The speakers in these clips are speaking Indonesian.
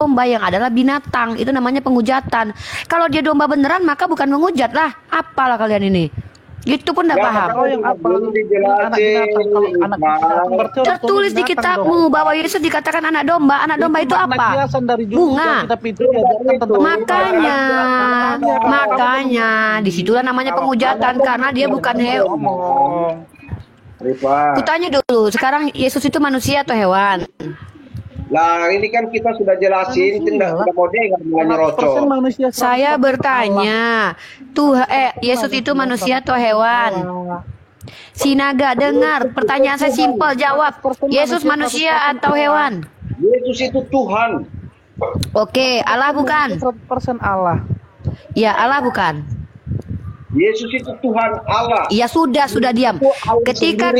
domba yang adalah binatang. Itu namanya penghujatan. Kalau dia domba beneran maka bukan menghujat lah. Apalah kalian ini? Gitu pun enggak paham. Kalau yang apa? Anak binatang. Kalau anak binatang berarti orang tua Tertulis di binatang kitabmu dong. bahwa Yesus dikatakan anak domba. Anak domba itu makna apa? kiasan dari Bunga. kitab itu diajarkan tentang Makanya disitulah namanya penghujatan karena dia bukan hewan. ngomong. Kutanya dulu, sekarang Yesus itu manusia atau hewan? Lah ini kan kita sudah jelasin, tidak mau dia nggak nyerocok. Manusia Saya bertanya, Yesus itu manusia atau hewan? Sinaga dengar, pertanyaan saya simpel, jawab. Yesus manusia atau hewan? Yesus itu Tuhan. Oke, Allah bukan? 100% Allah. Ya, Allah bukan? Yesus itu Tuhan Allah. Ya sudah diam. Ketika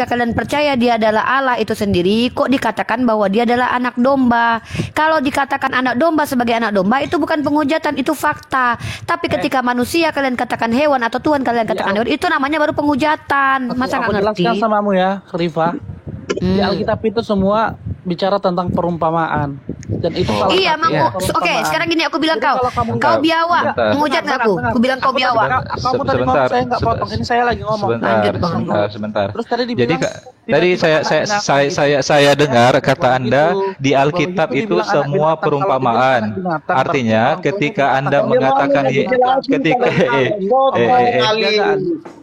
kalian percaya dia adalah Allah itu sendiri, kok dikatakan bahwa dia adalah anak domba? Kalau dikatakan anak domba sebagai anak domba, itu bukan penghujatan, itu fakta. Tapi ketika manusia kalian katakan hewan atau Tuhan kalian katakan hewan, itu namanya baru penghujatan. Masa nggak ngerti? Jelaskan samamu ya, Rifa. Di Alkitab itu semua bicara tentang perumpamaan. Dan itu salah Iya, satu oke, sekarang gini aku bilang Jadi kau biawak, menghujat nggak aku? Aku bilang kau biawak. Kamu tadi ngomong, saya nggak potong, ini saya lagi ngomong. Sebentar. Terus tadi Jadi dibilang, saya dengar kata Anda di Alkitab itu semua perumpamaan. Artinya ketika Anda mengatakan ketika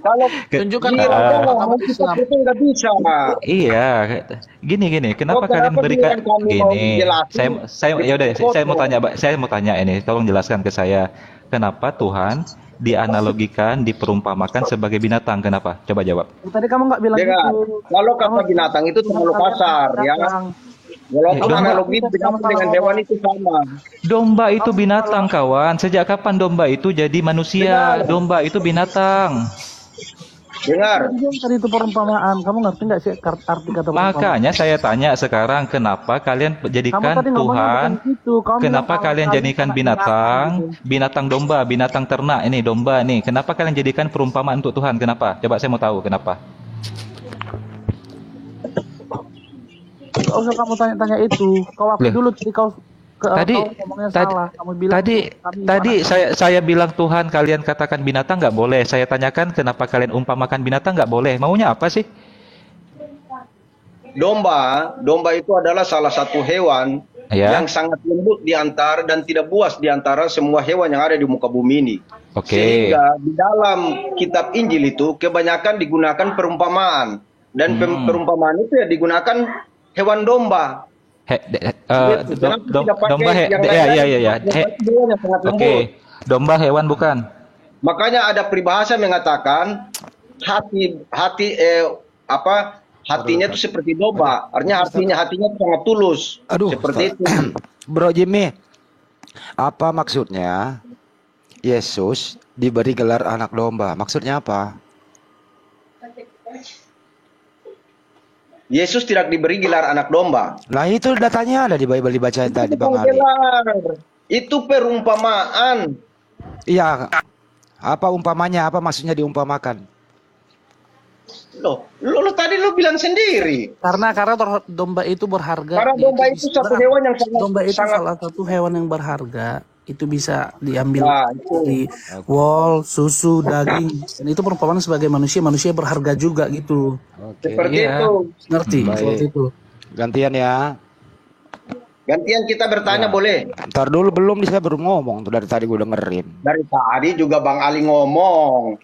kalau tunjukkan itu nggak bisa. iya, gini, kenapa kalian berikan gini? Saya mau tanya ini, tolong jelaskan ke saya, kenapa Tuhan dianalogikan, diperumpamakan sebagai binatang? Kenapa? Coba jawab. Tadi kamu nggak bilang gitu. Kalau kata binatang itu terlalu kasar, ya. Walaupun analogi binatang dengan hewan itu sama. Domba itu binatang, kawan. Sejak kapan domba itu jadi manusia? Domba itu binatang. Dengar. Tadi itu perumpamaan. Kamu ngerti nggak sih arti kata perumpamaan? Makanya saya tanya sekarang, kenapa kalian jadikan Tuhan? Kenapa kalian jadikan binatang domba, binatang ternak ini domba nih? Kenapa kalian jadikan perumpamaan untuk Tuhan? Kenapa? Coba saya mau tahu kenapa. Gak usah kamu tanya-tanya itu. Kau aku dulu jadi kau Tadi saya bilang Tuhan, kalian katakan binatang nggak boleh. Saya tanyakan kenapa kalian umpamakan binatang nggak boleh. Maunya apa sih? Domba itu adalah salah satu hewan yang sangat lembut diantara dan tidak buas diantara semua hewan yang ada di muka bumi ini. Sehingga di dalam kitab Injil itu kebanyakan digunakan perumpamaan, dan perumpamaan itu ya digunakan hewan domba. Domba hewan bukan. Makanya ada peribahasa mengatakan hatinya itu seperti domba. Artinya hatinya sangat tulus. Seperti itu. Bro Jimmy, apa maksudnya Yesus diberi gelar anak domba? Maksudnya apa? Yesus tidak diberi gelar anak domba. Nah itu datanya ada di Bible dibacain tadi Bang Ali. Itu perumpamaan. Iya. Apa umpamanya? Apa maksudnya diumpamakan? Loh, tadi lu bilang sendiri. Karena domba itu berharga. Karena domba itu satu hewan yang salah satu hewan yang berharga. Itu bisa diambil di wol, susu, daging. Dan itu perumpamaan sebagai manusia berharga juga gitu. Seperti itu. Ngerti? Seperti itu. Gantian ya. Gantian kita bertanya boleh? Ntar dulu belum, saya baru ngomong tuh dari tadi gue dengerin. Dari tadi juga Bang Ali ngomong.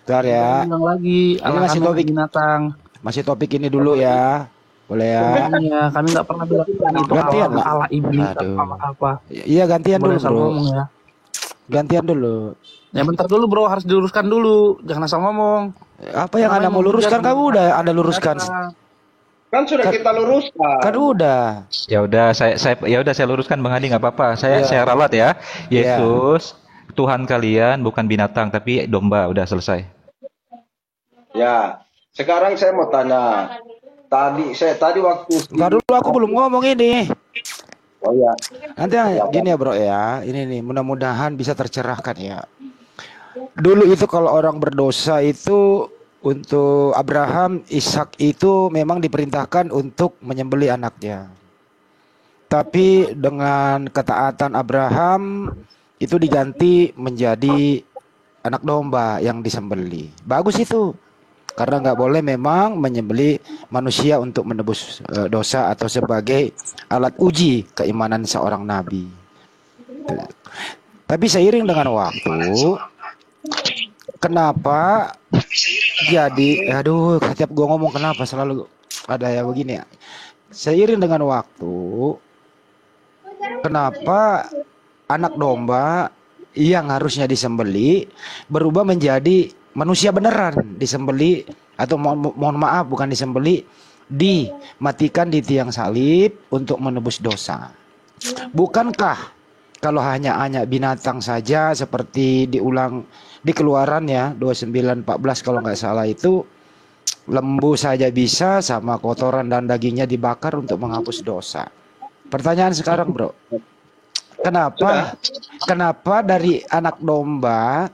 Ntar ya. Bilang lagi, ini masih topik binatang. Masih topik ini dulu ya. Boleh ya? Kami nggak pernah bilang itu gantian ala iblis apa. Iya gantian dulu bro. Ngomong, ya. Gantian dulu. Ya bentar dulu bro, harus diluruskan dulu. Jangan asal ngomong. Apa yang Anda mau luruskan? Kamu udah Anda luruskan. Kan sudah kita luruskan. Kan udah. Saya luruskan Bang Hadi, nggak apa-apa. Saya ralat ya. Yesus Tuhan kalian bukan binatang tapi domba. Udah selesai. Ya. Sekarang saya mau tanya. Tadi waktu dulu aku belum ngomong ini. Oh ya. Nanti gini ya bro ya. Ini nih mudah-mudahan bisa tercerahkan ya. Dulu itu kalau orang berdosa itu untuk Abraham, Ishak itu memang diperintahkan untuk menyembelih anaknya. Tapi dengan ketaatan Abraham itu diganti menjadi anak domba yang disembeli. Bagus itu. Karena nggak boleh memang menyembeli manusia untuk menebus dosa atau sebagai alat uji keimanan seorang nabi. Tapi seiring dengan waktu, kenapa jadi, aduh, setiap gua ngomong kenapa selalu ada ya begini ya. Seiring dengan waktu, kenapa anak domba yang harusnya disembeli berubah menjadi manusia beneran, disembeli atau mohon maaf bukan disembeli, dimatikan di tiang salib untuk menebus dosa. Bukankah kalau hanya binatang saja seperti diulang di Keluaran ya 29:14 kalau nggak salah itu, lembu saja bisa sama kotoran dan dagingnya dibakar untuk menghapus dosa. Pertanyaan sekarang bro, kenapa dari anak domba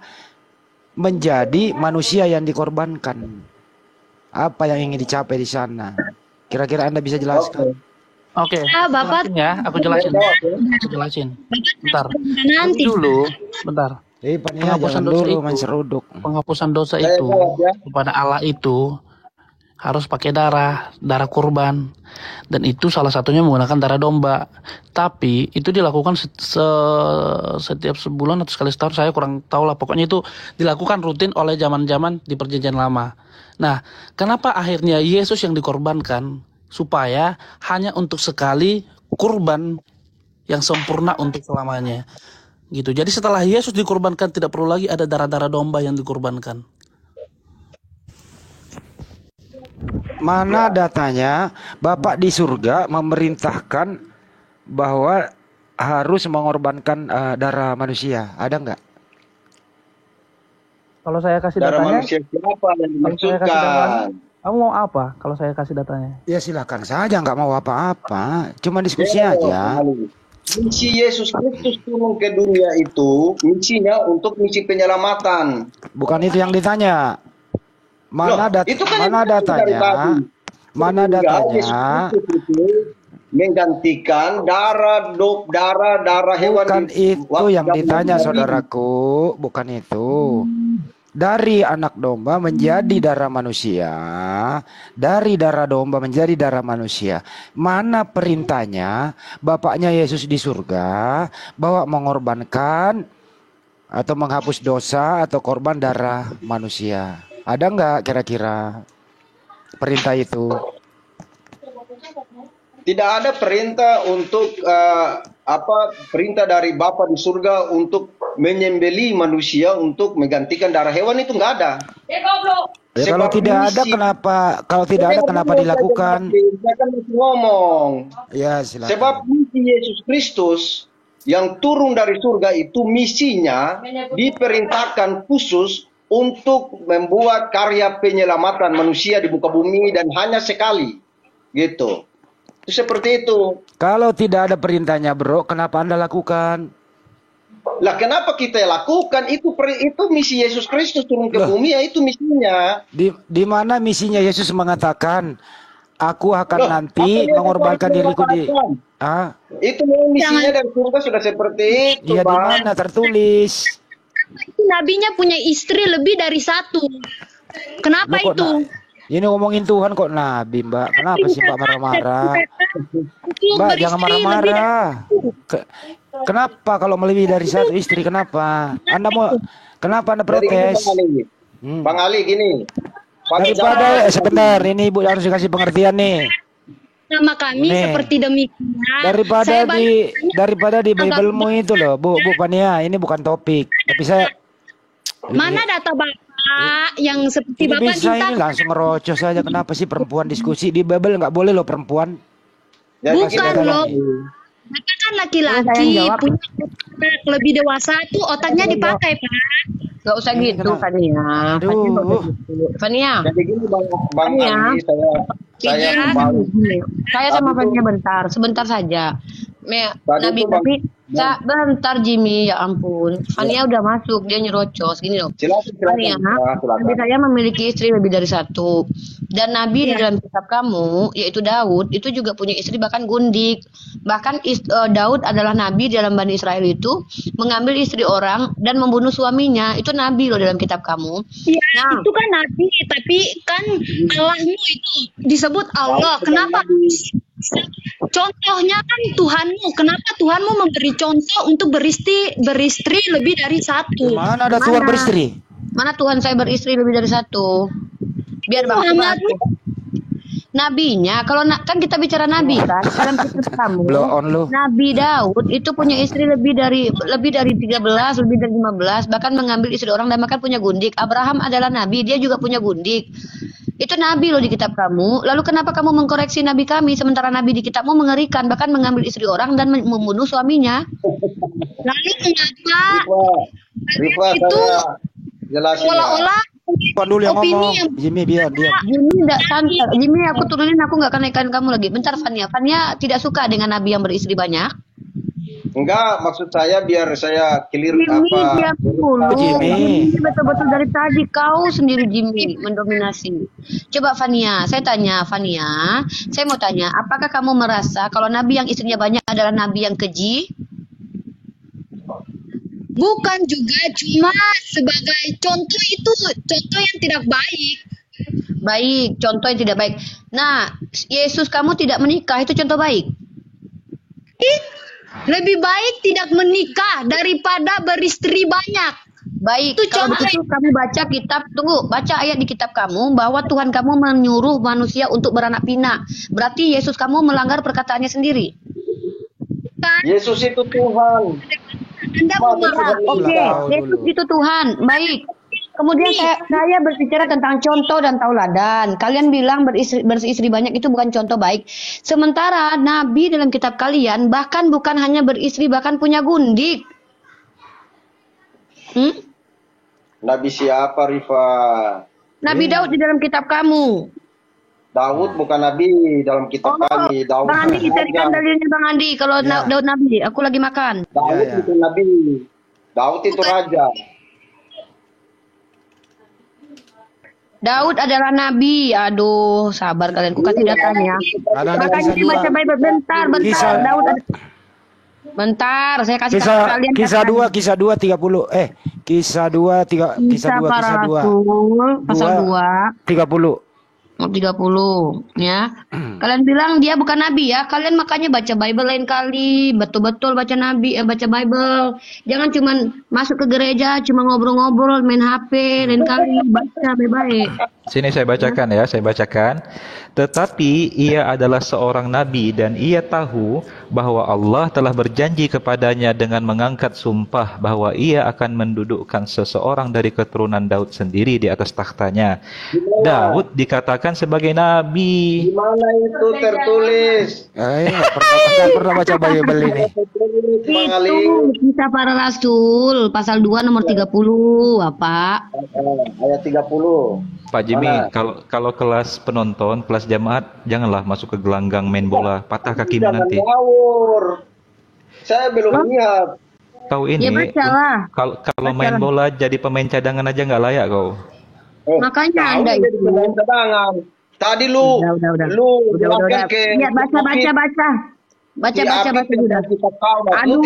menjadi manusia yang dikorbankan? Apa yang ingin dicapai di sana? Kira-kira Anda bisa jelaskan? Oke, Bapak ya, aku jelasin. Bentar. nanti. Bentar. Penghapusan dosa dulu, main seruduk. Penghapusan dosa itu kepada Allah itu harus pakai darah kurban, dan itu salah satunya menggunakan darah domba. Tapi itu dilakukan setiap sebulan atau sekali setahun, saya kurang tahu lah. Pokoknya itu dilakukan rutin oleh zaman-zaman di Perjanjian Lama. Nah, kenapa akhirnya Yesus yang dikorbankan? Supaya hanya untuk sekali kurban yang sempurna untuk selamanya. Gitu. Jadi setelah Yesus dikorbankan tidak perlu lagi ada darah-darah domba yang dikorbankan. Mana datanya Bapak di surga memerintahkan bahwa harus mengorbankan darah manusia? Ada nggak? Kalau saya kasih darah datanya, manusia siapa yang dimaksudkan? Kamu mau apa kalau saya kasih datanya? Ya silakan saja, nggak mau apa-apa, cuma diskusi aja. Misi Yesus Kristus turun ke dunia itu misinya untuk misi penyelamatan. Bukan itu yang ditanya. Mana kan datanya? Mana datanya? Menggantikan darah hewan. Bukan itu yang ditanya saudaraku, bukan itu. Dari anak domba menjadi darah manusia, dari darah domba menjadi darah manusia. Mana perintahnya Bapaknya Yesus di surga bahwa mengorbankan atau menghapus dosa atau korban darah manusia? Ada nggak kira-kira perintah itu? Tidak ada perintah untuk perintah dari Bapa di surga untuk menyembeli manusia untuk menggantikan darah hewan, itu nggak ada. Ya, kalau tidak ada kenapa? Kalau tidak ada kenapa dilakukan? Saya kan masih ngomong. Ya silakan. Sebab misi Yesus Kristus yang turun dari surga itu misinya diperintahkan khusus untuk membuat karya penyelamatan manusia di muka bumi, dan hanya sekali, gitu. Itu seperti itu. Kalau tidak ada perintahnya bro, kenapa Anda lakukan? Lah kenapa kita lakukan? Itu misi Yesus Kristus turun ke bumi, ya itu misinya. Di mana misinya Yesus mengatakan, aku akan nanti mengorbankan diriku di... Itu misinya dari surga sudah seperti itu. Iya, di mana tertulis? Nabinya punya istri lebih dari satu. Kenapa itu? Ini ngomongin Tuhan kok nabi, Mbak. Kenapa sih Mbak marah-marah? Mbak jangan marah-marah. Kenapa kalau melebihi dari satu istri? Kenapa? Kenapa Anda protes? Bang Ali gini. Daripada sebentar, ini Ibu harus dikasih pengertian nih. Nama kami seperti demikian. Daripada di Bible-mu itu loh, Bu Pania, ini bukan topik. Tapi saya mana data Bapak yang seperti ini Bapak bisa ini langsung ngerocos saja. Kenapa sih perempuan diskusi di Bible nggak boleh loh perempuan? Ya, bukan loh. Bapak kan laki-laki punya otak lebih dewasa tuh otaknya dipakai Pak. Gak usah gitu Fania. Fania. Jadi gini Bang Ali, saya sama Fania sebentar saja. Nabi Kak, bentar Jimmy, ya ampun. Fania udah masuk, dia nyerocos gini loh. Fania, Nabi saya memiliki istri lebih dari satu. Dan Nabi di dalam kitab kamu, yaitu Daud, itu juga punya istri bahkan gundik. Bahkan Daud adalah Nabi dalam Bani Israel itu mengambil istri orang dan membunuh suaminya. Itu Nabi loh dalam kitab kamu. Ya, itu kan Nabi, tapi kan Allahmu itu disebut Allah. Kenapa? Contohnya kan Tuhanmu. Kenapa Tuhanmu memberi contoh untuk beristri lebih dari satu? Mana ada Tuhan beristri? Mana Tuhan saya beristri lebih dari satu? Biar Muhammad nabinya, kalau kan kita bicara nabi kan dalam kitab kamu. Nabi Daud itu punya istri lebih dari 13, lebih dari 15, bahkan mengambil istri orang dan bahkan punya gundik. Abraham adalah nabi, dia juga punya gundik. Itu nabi loh di kitab kamu. Lalu kenapa kamu mengkoreksi nabi kami sementara nabi di kitabmu mengerikan, bahkan mengambil istri orang dan membunuh suaminya? Lalu kenapa Rifa, itu seolah-olah dulu yang ngomong. Jimmy biar dia. Jimmy enggak santai. Jimmy aku turunin, aku enggak akan naikkan kamu lagi. Bentar Fania. Fania tidak suka dengan nabi yang beristri banyak. Enggak, maksud saya biar saya clear Jimmy, apa. diam dulu. Jimmy. Betul-betul dari tadi kau sendiri Jimmy mendominasi. Coba Fania, saya tanya Fania, saya mau tanya, apakah kamu merasa kalau nabi yang istrinya banyak adalah nabi yang keji? bukan juga cuma sebagai contoh, itu contoh yang tidak baik. Baik, contoh yang tidak baik. Nah, Yesus kamu tidak menikah, itu contoh baik. Lebih baik tidak menikah daripada beristri banyak. Baik, itu kalau contoh. begitu kamu baca kitab, baca ayat di kitab kamu bahwa Tuhan kamu menyuruh manusia untuk beranak pinak. Berarti Yesus kamu melanggar perkataannya sendiri. Yesus itu Tuhan. Anda memarah. Oke, Yesus itu Tuhan. Baik. Kemudian saya berbicara tentang contoh dan tauladan. Kalian bilang beristri banyak itu bukan contoh baik. Sementara Nabi dalam kitab kalian bahkan bukan hanya beristri, bahkan punya gundik. Nabi siapa, Rifa? Nabi Daud di dalam kitab kamu. Daud bukan Nabi dalam kitab kami. Daud Bang Andi, carikan dalilnya Bang Andi. Kalau Daud Nabi, aku lagi makan. Daud itu Nabi. Daud itu raja. Daud adalah nabi. Aduh, sabar kalian. Ku kasih datanya. Makanya baca Bible bentar. Daud ada... Bentar, saya kasih tahu kalian. Kisah 2 30. Kisah 2 kisah 2 pasal 2 30. 30 ya. Kalian bilang dia bukan nabi ya. Kalian makanya baca Bible lain kali, betul-betul baca baca Bible. Jangan cuman masuk ke gereja cuma ngobrol-ngobrol, main HP, lain kali baca baik-baik. Sini saya bacakan ya, saya bacakan. Tetapi ia adalah seorang nabi dan ia tahu bahwa Allah telah berjanji kepadanya dengan mengangkat sumpah bahwa ia akan mendudukkan seseorang dari keturunan Daud sendiri di atas takhtanya. Daud dikatakan sebagai nabi. Di mana itu tertulis? Pernah baca Bible ini. Itu Kisah Para Rasul pasal 2 nomor 30, Bapak. Ayat 30. Pak Jimmy, kalau kelas penonton, kelas jamaat, janganlah masuk ke gelanggang main bola, patah kakimu nanti. Saya belum lihat. Kau ini, kalau main bola jadi pemain cadangan aja nggak layak kau. Makanya Anda itu pemain cadangan. Tadi lu udah. Ya, baca sudah. Aduh,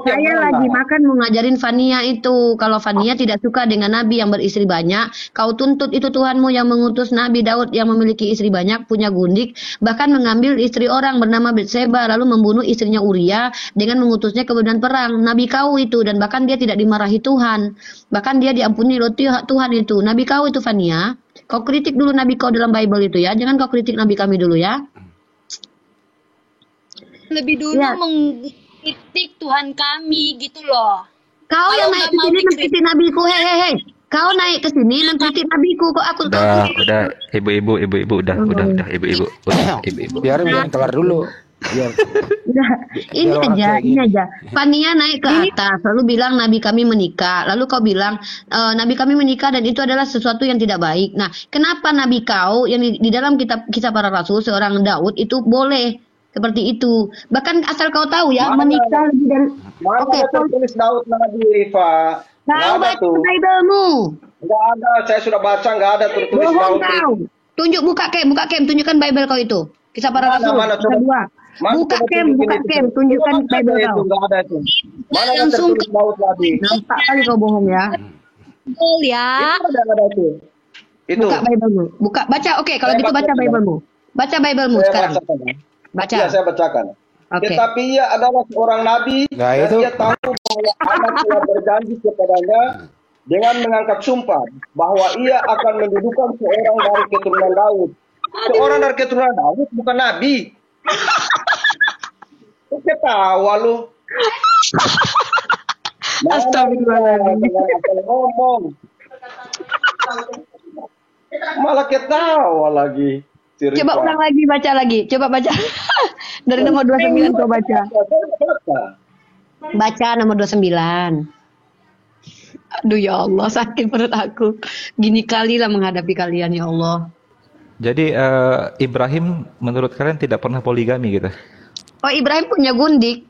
saya lagi makan mau ngajarin Fania itu. Kalau Fania tidak suka dengan nabi yang beristri banyak, kau tuntut itu Tuhanmu yang mengutus Nabi Daud yang memiliki istri banyak, punya gundik, bahkan mengambil istri orang bernama Batseba lalu membunuh istrinya Uria dengan mengutusnya ke medan perang. Nabi kau itu, dan bahkan dia tidak dimarahi Tuhan. Bahkan dia diampuni oleh Tuhan itu. Nabi kau itu Fania. Kau kritik dulu nabi kau dalam Bible itu ya. Jangan kau kritik nabi kami dulu ya. Lebih dulu mengkritik Tuhan kami gitu loh. Kau yang naik ke sini mengkritik nabiku, hei. Kau naik ke sini mengkritik nabiku, kok aku udah, ibu-ibu, udah, ibu-ibu. Biar kelar dulu. Ini aja. Fania naik ke atas, lalu bilang nabi kami menikah. Lalu kau bilang nabi kami menikah dan itu adalah sesuatu yang tidak baik. Nah, kenapa nabi kau yang di dalam kitab Kisah Para Rasul seorang Daud itu boleh Seperti itu. Bahkan asal kau tahu ya, menikah lebih dari Oke, tertulis Daud Nabi, Rifa. Kau baca Bible-mu. Enggak ada, saya sudah baca, enggak ada tertulis Bohong Daud. kau. Tunjuk, buka kem, tunjukkan Bible kau itu. Kisah para Rasul. Kedua. Buka kem, tunjukkan Bible kau. Enggak ada itu. Mana yang langsung tertulis Daud Nabi? Nampak kali kau bohong ya. Betul ya. Itu ada itu. Itu. Buka Bible-mu. Buka, baca. Oke, kalau gitu baca Bible-mu. Baca Bible-mu sekarang. Baca. Ya, saya bacakan. Oke. Tetapi ia adalah seorang nabi Nah, dan itu. dia tahu bahwa Allah telah berjanji kepadanya dengan mengangkat sumpah bahwa ia akan mendudukan seorang dari keturunan Daud. Seorang dari keturunan Daud bukan nabi. Ketawa lu. Astagfirullahaladzim. Ngomong. Malah ketawa lagi. Coba ulang lagi, baca lagi. Coba baca. Dari nomor 29 kau baca. Baca nomor 29. Aduh ya Allah, sakit perut aku. Gini kali lah menghadapi kalian ya Allah. Jadi Ibrahim menurut kalian tidak pernah poligami gitu? Oh, Ibrahim punya gundik.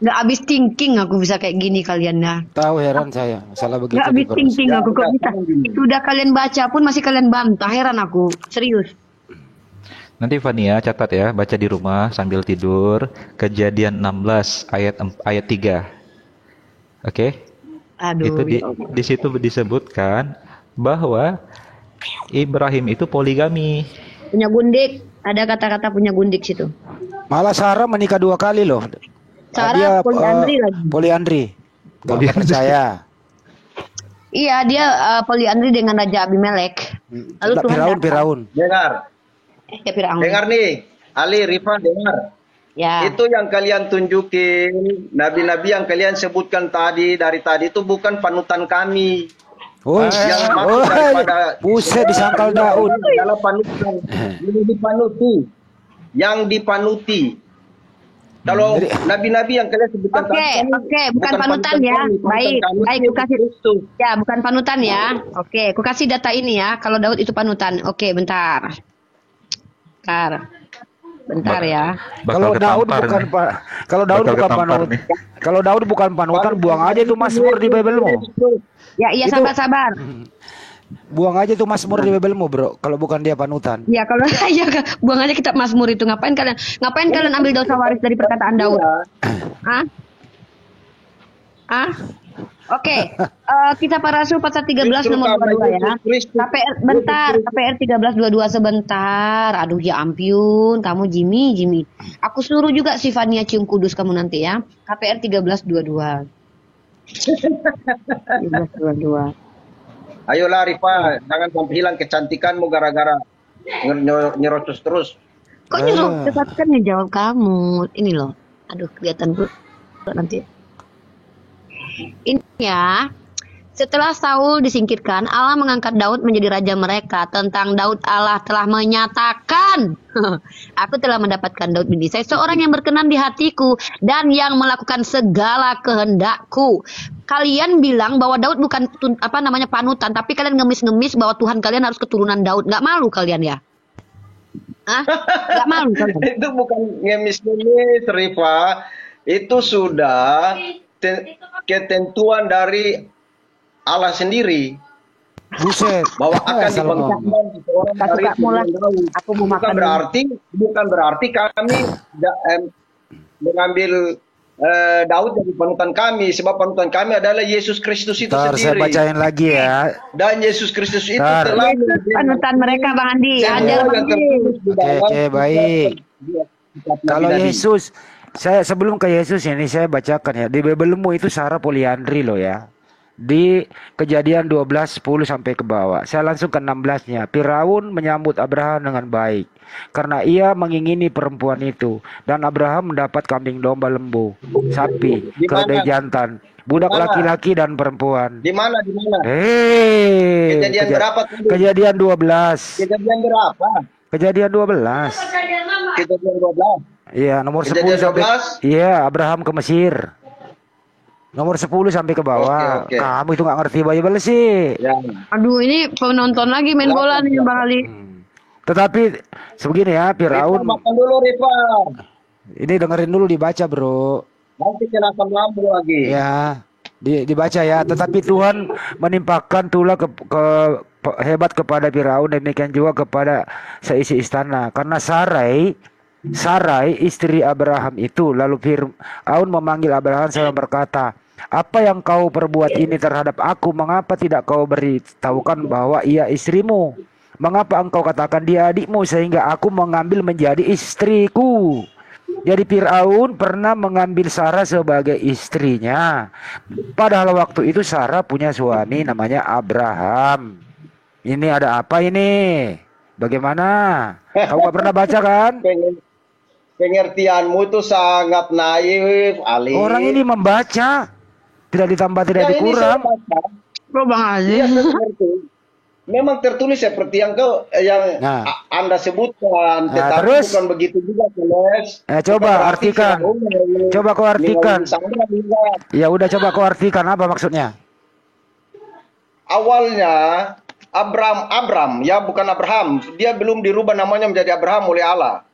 Gak habis thinking aku bisa kayak gini kalian ya. Tahu, heran saya. Salah begitu. Gak habis juga. thinking aku kok bisa. Sudah kalian baca pun masih kalian bantah, heran aku. Serius. Nanti Fania catat ya, baca di rumah sambil tidur. Kejadian 16 ayat 3. Oke? Aduh. Itu di situ disebutkan bahwa Ibrahim itu poligami. Punya gundik. Ada kata-kata punya gundik situ. Malah Sarah menikah 2 kali loh. Sarah poliandri lagi. Poliandri. Gak percaya. Iya, dia poliandri dengan Raja Abimelek. Lalu Tuhan Firaun. Dengar. Firaun. Dengar nih. Ali, Rifa, dengar. Ya. Itu yang kalian tunjukin, nabi-nabi yang kalian sebutkan tadi, dari tadi itu bukan panutan kami. Yang maksud daripada buset disangkal Daud. Adalah panutan. Yang dipanuti. Kalau nabi-nabi yang kalian sebutkan tadi, bukan panutan ya. Baik, aku kasih ya, bukan panutan ya. Oke, aku kasih data ini ya. Kalau Daud itu panutan. Oke, bentar ya. Kalau Daud bukan panutan, buang aja itu Mazmur di Bible-mu. Ya, iya, sabar. Buang aja tuh Mazmur di Bible-mu, bro. Kalau bukan dia panutan. Ya, kalau ya buang aja kitab Mazmur itu. Ngapain kalian ambil dosa waris dari perkataan Daud? Oke. Kisah para Rasul pasal 13 nomor 22 ya. KPR 13:22 sebentar. Aduh ya ampun, kamu Jimmy. Aku suruh juga si Fania cium kudus kamu nanti ya. KPR 13:22. 13:22. Ayolah Rifa, jangan sampai hilang kecantikanmu gara-gara nyerocos terus. Kok nyerocos kan jawab kamu. Ini loh. Aduh, kelihatan bu nanti. Ini ya. Setelah Saul disingkirkan, Allah mengangkat Daud menjadi raja mereka. Tentang Daud Allah telah menyatakan, aku telah mendapatkan Daud bin Isai, seorang yang berkenan di hatiku dan yang melakukan segala kehendakku. Kalian bilang bahwa Daud bukan panutan, tapi kalian ngemis-ngemis bahwa Tuhan kalian harus keturunan Daud. Nggak malu kalian ya? Nggak malu kalian? Itu bukan ngemis-ngemis, Rifa. Itu sudah ketentuan dari Allah sendiri. Buset. Bahwa akan dibangkitkan seorang dari keturunan Daud. Bukan berarti kami mengambil Daud dari panutan kami, sebab panutan kami adalah Yesus Kristus itu sendiri. Saya bacain lagi ya. Dan Yesus Kristus itu telah panutan mereka, Bang Andi. Oke, baik. Kalau Yesus, sebelum ke Yesus ini saya bacakan ya. Di Bible-mu itu Sarah poliandri loh ya. Di Kejadian 12:10 sampai ke bawah. Saya langsung ke 16-nya. Firaun menyambut Abraham dengan baik karena ia mengingini perempuan itu, dan Abraham mendapat kambing domba, lembu, sapi, keledai jantan, budak laki-laki dan perempuan. Di mana? Kejadian berapa? Kejadian 12. Kejadian berapa? Kejadian 12. Kejadian 12. Iya, nomor 10 sampai. Iya, Abraham ke Mesir. Nomor 10 sampai ke bawah. Oke. Kamu itu nggak ngerti Bible sih. Ya. Aduh, ini penonton lagi main bola nih Bang Ali. Tetapi sebegini ya, Firaun. Makan dulu, Rifa. Ini dengerin dulu dibaca, bro. Nanti kena asam lambung lagi. Ya, dibaca ya. Tetapi Tuhan menimpakan tulah hebat kepada Firaun, demikian juga kepada seisi istana. Karena Sarai istri Abraham itu. Lalu Firaun memanggil Abraham serta berkata, apa yang kau perbuat ini terhadap aku? Mengapa tidak kau beritahukan bahwa ia istrimu? Mengapa engkau katakan dia adikmu sehingga aku mengambil menjadi istriku? Jadi Firaun pernah mengambil Sarah sebagai istrinya. Padahal waktu itu Sarah punya suami namanya Abraham. Ini ada apa ini? Bagaimana? Kau gak pernah baca kan? Pengertianmu itu sangat naif, Ali. Orang ini membaca, tidak ditambah, tidak dikurang. Bro Bang Ali. Ya, memang tertulis seperti yang Anda sebutkan, tetapi terus, bukan begitu juga, Tules. Coba artikan. Coba kau artikan. Ya udah, coba kau artikan apa maksudnya. Awalnya Abram, ya bukan Abraham. Dia belum dirubah namanya menjadi Abraham oleh Allah.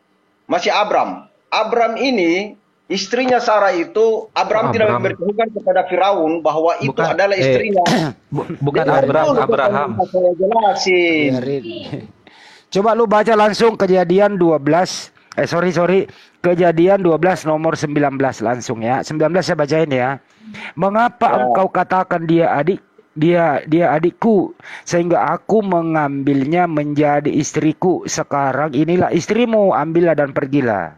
Masih Abram. Abram ini istrinya Sarah itu tidak memberitahukan kepada Firaun bahwa itu adalah istrinya. Bukan Abraham. Saya jelasin. Coba lu baca langsung Kejadian 12. Kejadian 12 nomor 19 langsung ya. 19 saya bacain ya. Mengapa engkau katakan dia adikku sehingga aku mengambilnya menjadi istriku? Sekarang inilah istrimu, ambillah dan pergilah.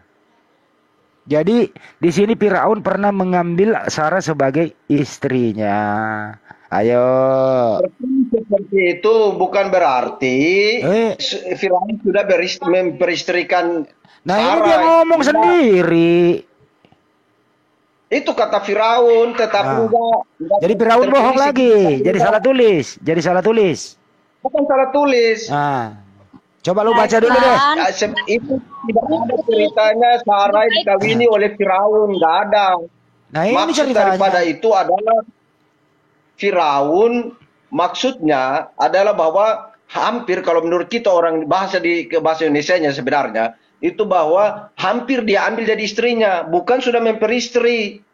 Jadi di sini Firaun pernah mengambil Sarah sebagai istrinya. Ayo. Seperti itu bukan berarti Firaun sudah memperistrikan Sarah. Ini dia ngomong sendiri. Itu kata Firaun, tetapi enggak. Jadi Firaun bohong lagi. Jadi salah tulis. Bukan salah tulis. Coba lu baca dulu deh. Itu tidak ada ceritanya Sarai dikawini oleh Firaun, nggak ada. Nah, ini maksud ceritanya. daripada itu adalah Firaun, maksudnya adalah bahwa hampir kalau menurut kita orang bahasa Indonesianya sebenarnya itu bahwa hampir dia ambil jadi istrinya, bukan sudah memperistri.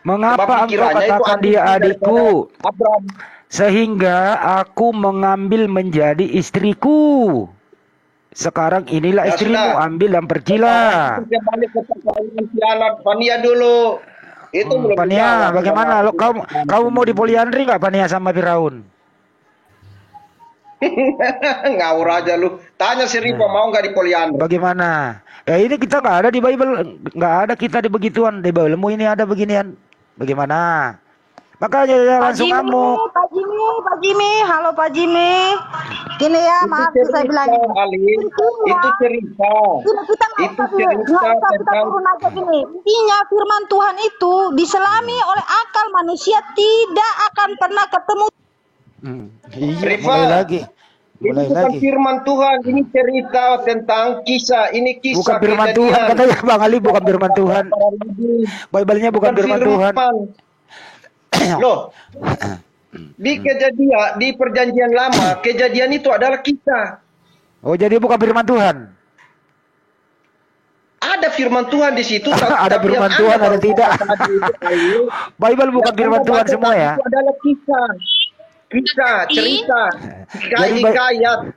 Mengapa engkau katakan dia adikku? Sehingga aku mengambil menjadi istriku. Sekarang inilah istrimu, ambil dan pergilah. Pania dulu. Itu belum. Pania, bagaimana? Kamu mau dipoliandri nggak Pania sama Firaun? Ngawur aja lu. Tanya si Rifa mau nggak dipoliandri? Bagaimana? Ini kita nggak ada di Bible, nggak ada kita di begituan. Di Biblemu ini ada beginian. Bagaimana? Makanya ya langsung ngamuk. Pak Jimmy, halo Pak Jimmy. Gini ya, maaf saya bilang. Itu cerita. Itu cerita tentang gini. Intinya firman Tuhan itu diselami oleh akal manusia tidak akan pernah ketemu. Iya, mulai lagi. Ini bukan firman Tuhan, ini cerita tentang kisah. Ini kisah. Bukan firman Tuhan, katanya Bang Ali, bukan firman Tuhan. Bible-nya bukan firman Tuhan. Loh, di perjanjian lama, kejadian itu adalah kisah. Oh, jadi bukan firman Tuhan? Ada firman Tuhan di situ. Ada firman Tuhan, ada tidak? Bible bukan firman Tuhan semua ya? Itu adalah kisah, cerita, hikayat.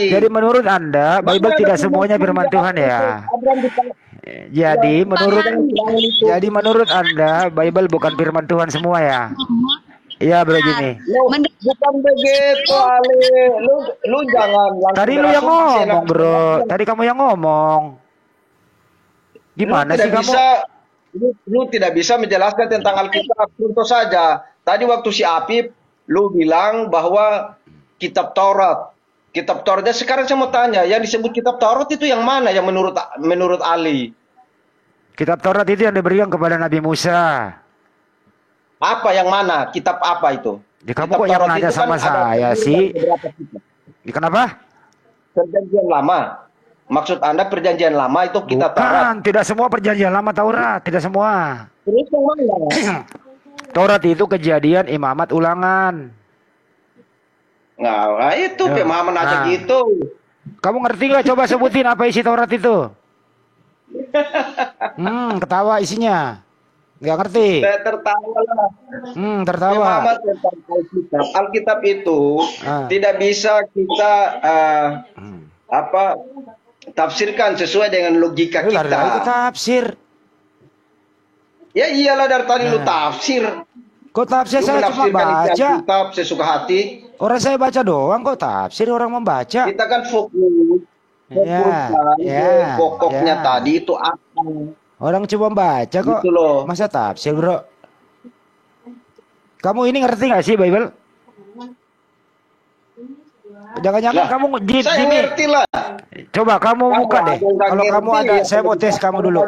Jadi menurut Anda, Bible tidak semuanya firman Tuhan ya? Jadi menurut Anda Bible bukan firman Tuhan semua ya? Iya bro Jimmy. Bukan begitu Ali. Lu jangan. Tadi lu yang ngomong bro. Tadi kamu yang ngomong. Gimana sih kamu? Lu tidak bisa menjelaskan tentang Alkitab. Contoh saja. Tadi waktu si Apip, lu bilang bahwa kitab Taurat. Kitab Tauratnya sekarang saya mau tanya, yang disebut kitab Taurat itu yang mana yang menurut Ali? Kitab Taurat itu yang diberikan kepada Nabi Musa. Apa yang mana? Kitab apa itu? Ya, kamu kok yang nanya sama saya sih? Kenapa? Perjanjian lama. Maksud Anda perjanjian lama itu kitab Taurat? Bukan, tidak semua perjanjian lama Taurat, tidak semua. Terus yang mana? Taurat itu Kejadian, Imamat, Ulangan. Nah, itu pemahaman aja gitu. Kamu ngerti nggak? Coba sebutin apa isi Taurat itu. Ketawa isinya. Nggak ngerti. Saya tertawa lah. Tertawa. Pemahaman tentang Alkitab. Alkitab itu tidak bisa kita tafsirkan sesuai dengan logika kita. Dari tadi tafsir. Ya iyalah dari tadi lu tafsir. Kok tafsir? Saya cuma baca. Alkitab sesuka hati. Orang saya baca doang kok tafsir orang membaca. Kita kan fokus. Pokoknya tadi itu apa? Orang cuma baca kok. Gitu loh. Masa tafsir, bro? Kamu ini ngerti nggak sih Bible? Jangan-jangan kamu saya ngerti lah. Coba kamu buka deh. Kalau kamu ada, saya mau tes kamu dulu.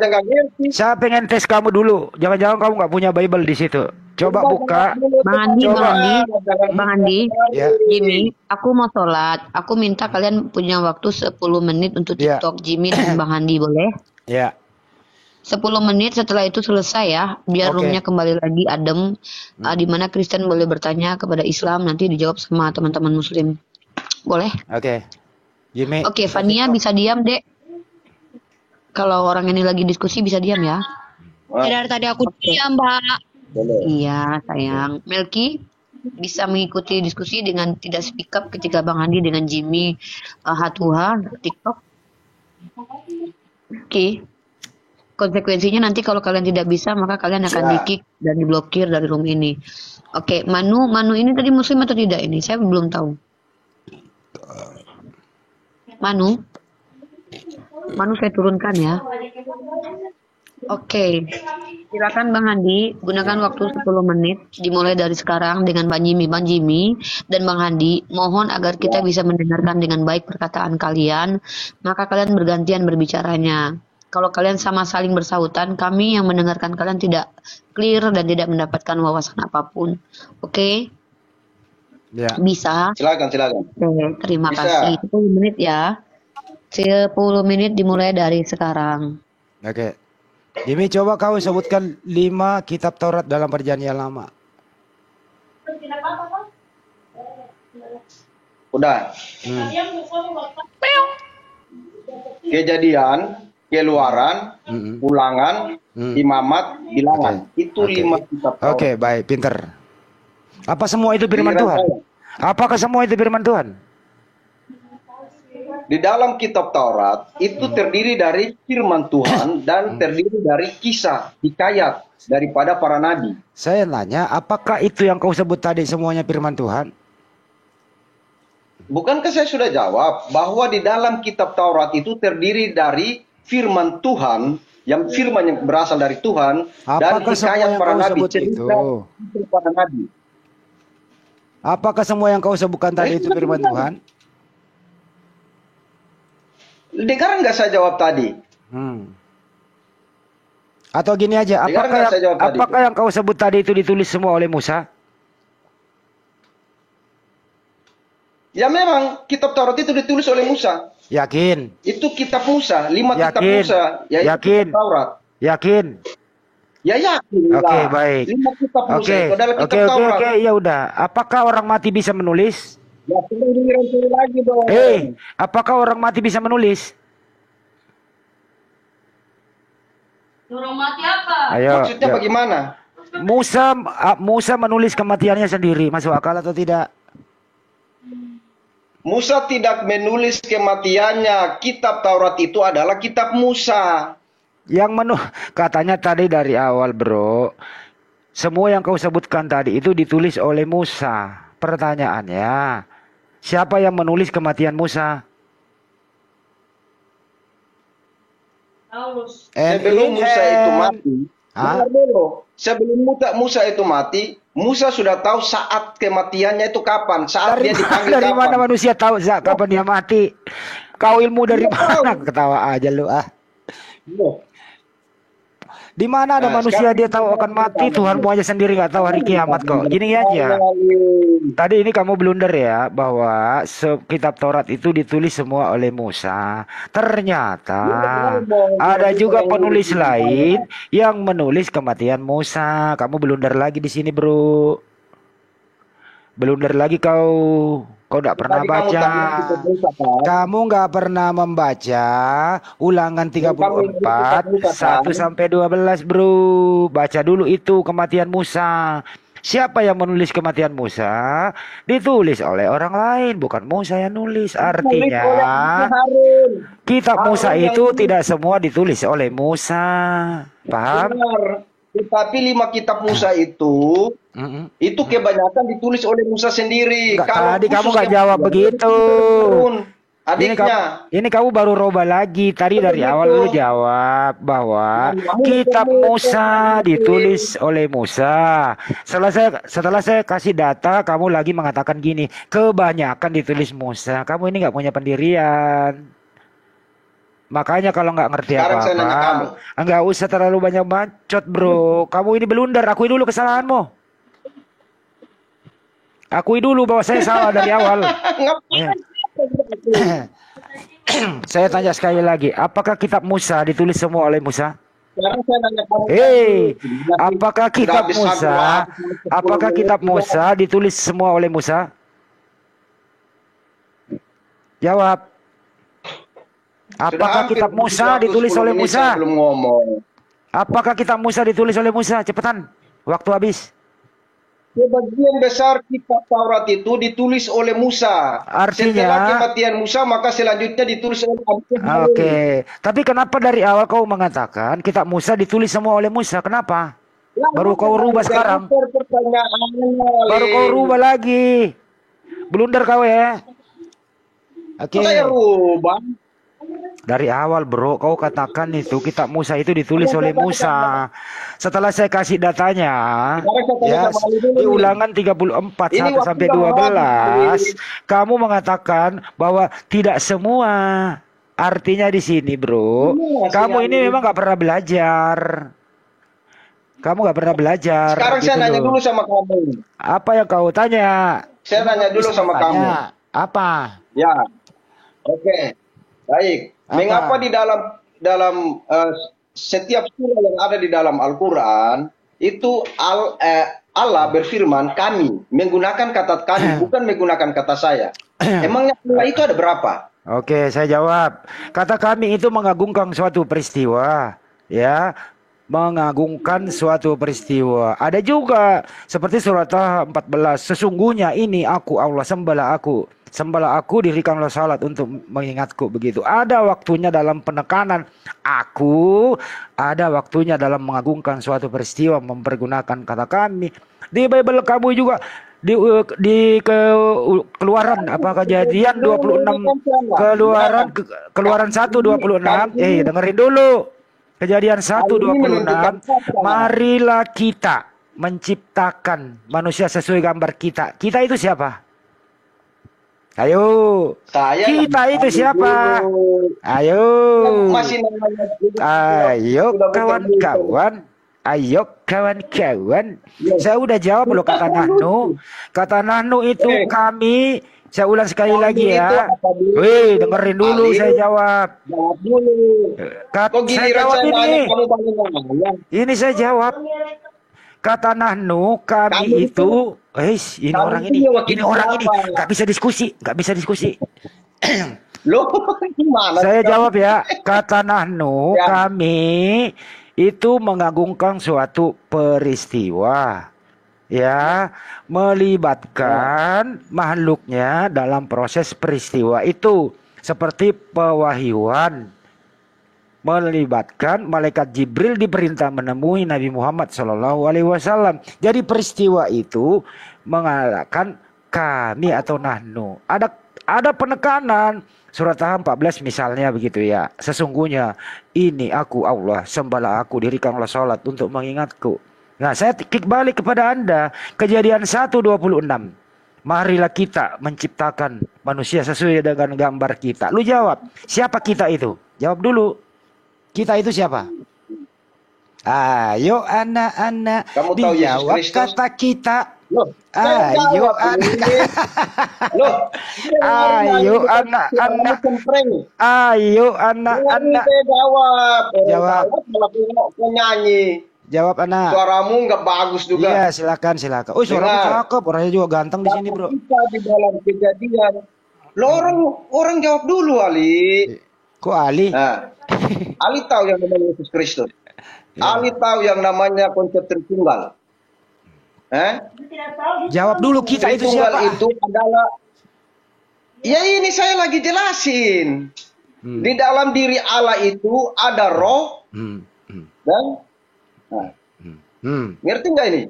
Saya pengen tes kamu dulu. Jangan-jangan kamu nggak punya Bible di situ. Coba buka. Bang Andi, Jimmy, aku mau sholat. Aku minta kalian punya waktu 10 menit untuk TikTok Jimmy dan Bang Andi, boleh? Ya. 10 menit setelah itu selesai ya, biar roomnya kembali lagi adem, di mana Kristen boleh bertanya kepada Islam, nanti dijawab sama teman-teman Muslim, boleh? Oke. Jimmy. Oke, Fania bisa diam dek. Kalau orang ini lagi diskusi bisa diam ya. Dari tadi aku diam, Mbak. Iya sayang. Melki bisa mengikuti diskusi dengan tidak speak up ketika Bang Andi dengan Jimmy Hatuha TikTok. Oke. Konsekuensinya nanti kalau kalian tidak bisa maka kalian akan di-kick dan diblokir dari room ini. Oke, Manu ini tadi Muslim atau tidak ini? Saya belum tahu. Manu saya turunkan ya. Oke. Silakan Bang Andi, gunakan waktu 10 menit dimulai dari sekarang dengan Bang Jimmy dan Bang Andi. Mohon agar kita bisa mendengarkan dengan baik perkataan kalian, maka kalian bergantian berbicaranya. Kalau kalian sama saling bersautan, kami yang mendengarkan kalian tidak clear dan tidak mendapatkan wawasan apapun. Oke? Ya. Bisa? Silakan. Oke, terima kasih. 10 menit ya. 10 menit dimulai dari sekarang. Oke. Jimmy, coba kau sebutkan 5 kitab Taurat dalam Perjanjian Lama. Udah. Kejadian, Keluaran, Ulangan, Imamat, Bilangan. Itu 5 kitab Taurat. Oke, baik, pinter. Apa semua itu firman Tuhan? Apakah semua itu firman Tuhan? Di dalam kitab Taurat itu terdiri dari firman Tuhan dan terdiri dari kisah, hikayat daripada para nabi. Saya nanya, apakah itu yang kau sebut tadi semuanya firman Tuhan? Bukankah saya sudah jawab bahwa di dalam kitab Taurat itu terdiri dari firman Tuhan, yang firman yang berasal dari Tuhan, dan hikayat para nabi, cerita para nabi. Apakah semua yang kau sebutkan tadi itu firman Tuhan? Dengar nggak saya jawab tadi? Atau gini aja, apakah yang kau sebut tadi itu ditulis semua oleh Musa? Ya memang kitab Taurat itu ditulis oleh Musa. Yakin? Itu kitab Musa, 5 kitab Musa. Yakin? Kitab Taurat. Yakin? Ya yakin. Oke, baik. 5 kitab Musa itu adalah kitab Taurat. Oke, ya udah. Apakah orang mati bisa menulis? Ya, lagi dong. Apakah orang mati bisa menulis? Orang mati apa? Ayo. Maksudnya bagaimana? Musa menulis kematiannya sendiri. Masuk akal atau tidak? Musa tidak menulis kematiannya. Kitab Taurat itu adalah kitab Musa. Katanya tadi dari awal, bro. Semua yang kau sebutkan tadi itu ditulis oleh Musa. Pertanyaannya, siapa yang menulis kematian Musa? Sebelum Musa itu mati, sebelum Musa itu mati, Musa sudah tahu saat kematiannya itu kapan, saat dia dipanggil dari kapan. Mana manusia tahu kapan dia mati? Kau ilmu dari mana? Ketawa aja lu ah. Di mana ada manusia dia tahu akan mati, Tuhanmu aja sendiri nggak tahu hari kiamat kok. Gini aja. Tadi ini kamu blunder ya bahwa kitab Taurat itu ditulis semua oleh Musa. Ternyata ada juga penulis lain yang menulis kematian Musa. Kamu blunder lagi di sini, bro. Blunder lagi kau. Kau nggak pernah baca. Kamu nggak pernah membaca Ulangan 34 1 sampai 12, bro. Baca dulu itu kematian Musa. Siapa yang menulis kematian Musa? Ditulis oleh orang lain, bukan Musa yang nulis. Artinya kitab Musa itu tidak semua ditulis oleh Musa. Paham? Tetapi 5 kitab Musa itu kebanyakan ditulis oleh Musa sendiri. Kalau tadi kamu nggak jawab begitu. Adiknya. Ini kamu baru roba lagi. Tadi dari awal lu jawab bahwa kitab Musa ditulis oleh Musa. Setelah saya kasih data, kamu lagi mengatakan gini, kebanyakan ditulis Musa. Kamu ini nggak punya pendirian. Makanya kalau nggak ngerti apa-apa, nggak usah terlalu banyak bacot, bro. Kamu ini belundar. Akui dulu kesalahanmu. Akui dulu bahwa saya salah dari awal. Saya tanya sekali lagi, apakah kitab Musa ditulis semua oleh Musa? Apakah kitab Musa ditulis semua oleh Musa? Jawab. Apakah kitab Musa ditulis oleh Musa? Apakah kitab Musa ditulis oleh Musa? Cepetan, waktu habis. Sebagian besar kitab Taurat itu ditulis oleh Musa. Artinya, setelah kematian Musa, maka selanjutnya ditulis oleh Oke. Tapi kenapa dari awal kau mengatakan kitab Musa ditulis semua oleh Musa? Kenapa? Baru kau rubah sekarang. Baru kau rubah lagi. Blunder kau ya. Oke. Saya rubah. Dari awal, bro, kau katakan itu kitab Musa itu ditulis oleh Musa. Setelah saya kasih datanya, ya, di Ulangan 34 1 sampai 12, kamu mengatakan bahwa tidak semua. Artinya di sini, bro, kamu ini memang nggak pernah belajar. Kamu nggak pernah belajar. Sekarang saya nanya dulu sama kamu. Apa yang kau tanya? Saya nanya dulu sama kamu. Apa? Ya, oke. Baik, mengapa di dalam setiap surah yang ada di dalam Al-Quran itu Allah berfirman kami, menggunakan kata kami, bukan menggunakan kata saya. Emangnya Allah itu ada berapa? Oke, saya jawab. Kata kami itu mengagungkan suatu peristiwa, ya, mengagungkan suatu peristiwa. Ada juga seperti surat 14, sesungguhnya ini aku Allah, sembahlah aku, dirikanlah salat untuk mengingatku, begitu. Ada waktunya dalam penekanan aku, ada waktunya dalam mengagungkan suatu peristiwa, mempergunakan kata kami. Di Bible kamu juga di Keluaran Kejadian 26, Keluaran 1:26. Dengerin dulu. Kejadian 1:26. Marilah kita menciptakan manusia sesuai gambar kita. Kita itu siapa? Ayo, kita itu siapa? Ayo, kawan-kawan. Ayo kawan-kawan. Saya udah jawab loh kata Nahnu. Kata Nahnu itu kami. Saya ulang sekali lagi ya. Wih, dengerin dulu saya jawab. Saya jawab ini. Ini saya jawab. Kata Nahnu, kami itu, ini orang ini nggak bisa diskusi. Saya jawab ya. Kata Nahnu, kami itu mengagungkan suatu peristiwa, ya, melibatkan makhluknya dalam proses peristiwa itu, seperti pewahyuan. Melibatkan malaikat Jibril diperintah menemui Nabi Muhammad SAW. Jadi peristiwa itu mengalahkan kami atau Nahnu. Ada penekanan. Surat Taha 14 misalnya begitu ya. Sesungguhnya ini aku Allah, sembahlah aku, dirikanlah salat untuk mengingatku. Nah, saya kick balik kepada Anda. Kejadian 1:26. Marilah kita menciptakan manusia sesuai dengan gambar kita. Lu jawab, siapa kita itu? Jawab dulu. Kita itu siapa? Ayo anak-anak, dijawab kata kita. Ayo anak-anak. Ayo anak-anak. Ayo anak-anak. Jawab. Jawab. Penyanyi. Jawab anak. Suaramu nggak bagus juga. Iya, silakan. Oh, suaramu cakep, orangnya juga ganteng di sini, Bro. Kita di dalam kejadian. Lo orang jawab dulu, Ali. Kok Ali? Nah, Ali tahu yang namanya Yesus Kristus. Ya. Ali tahu yang namanya konsep Tritunggal. Jawab dulu, kita itu siapa? Itu adalah, ya ini saya lagi jelasin. Di dalam diri Allah itu ada roh dan ngerti nggak ini?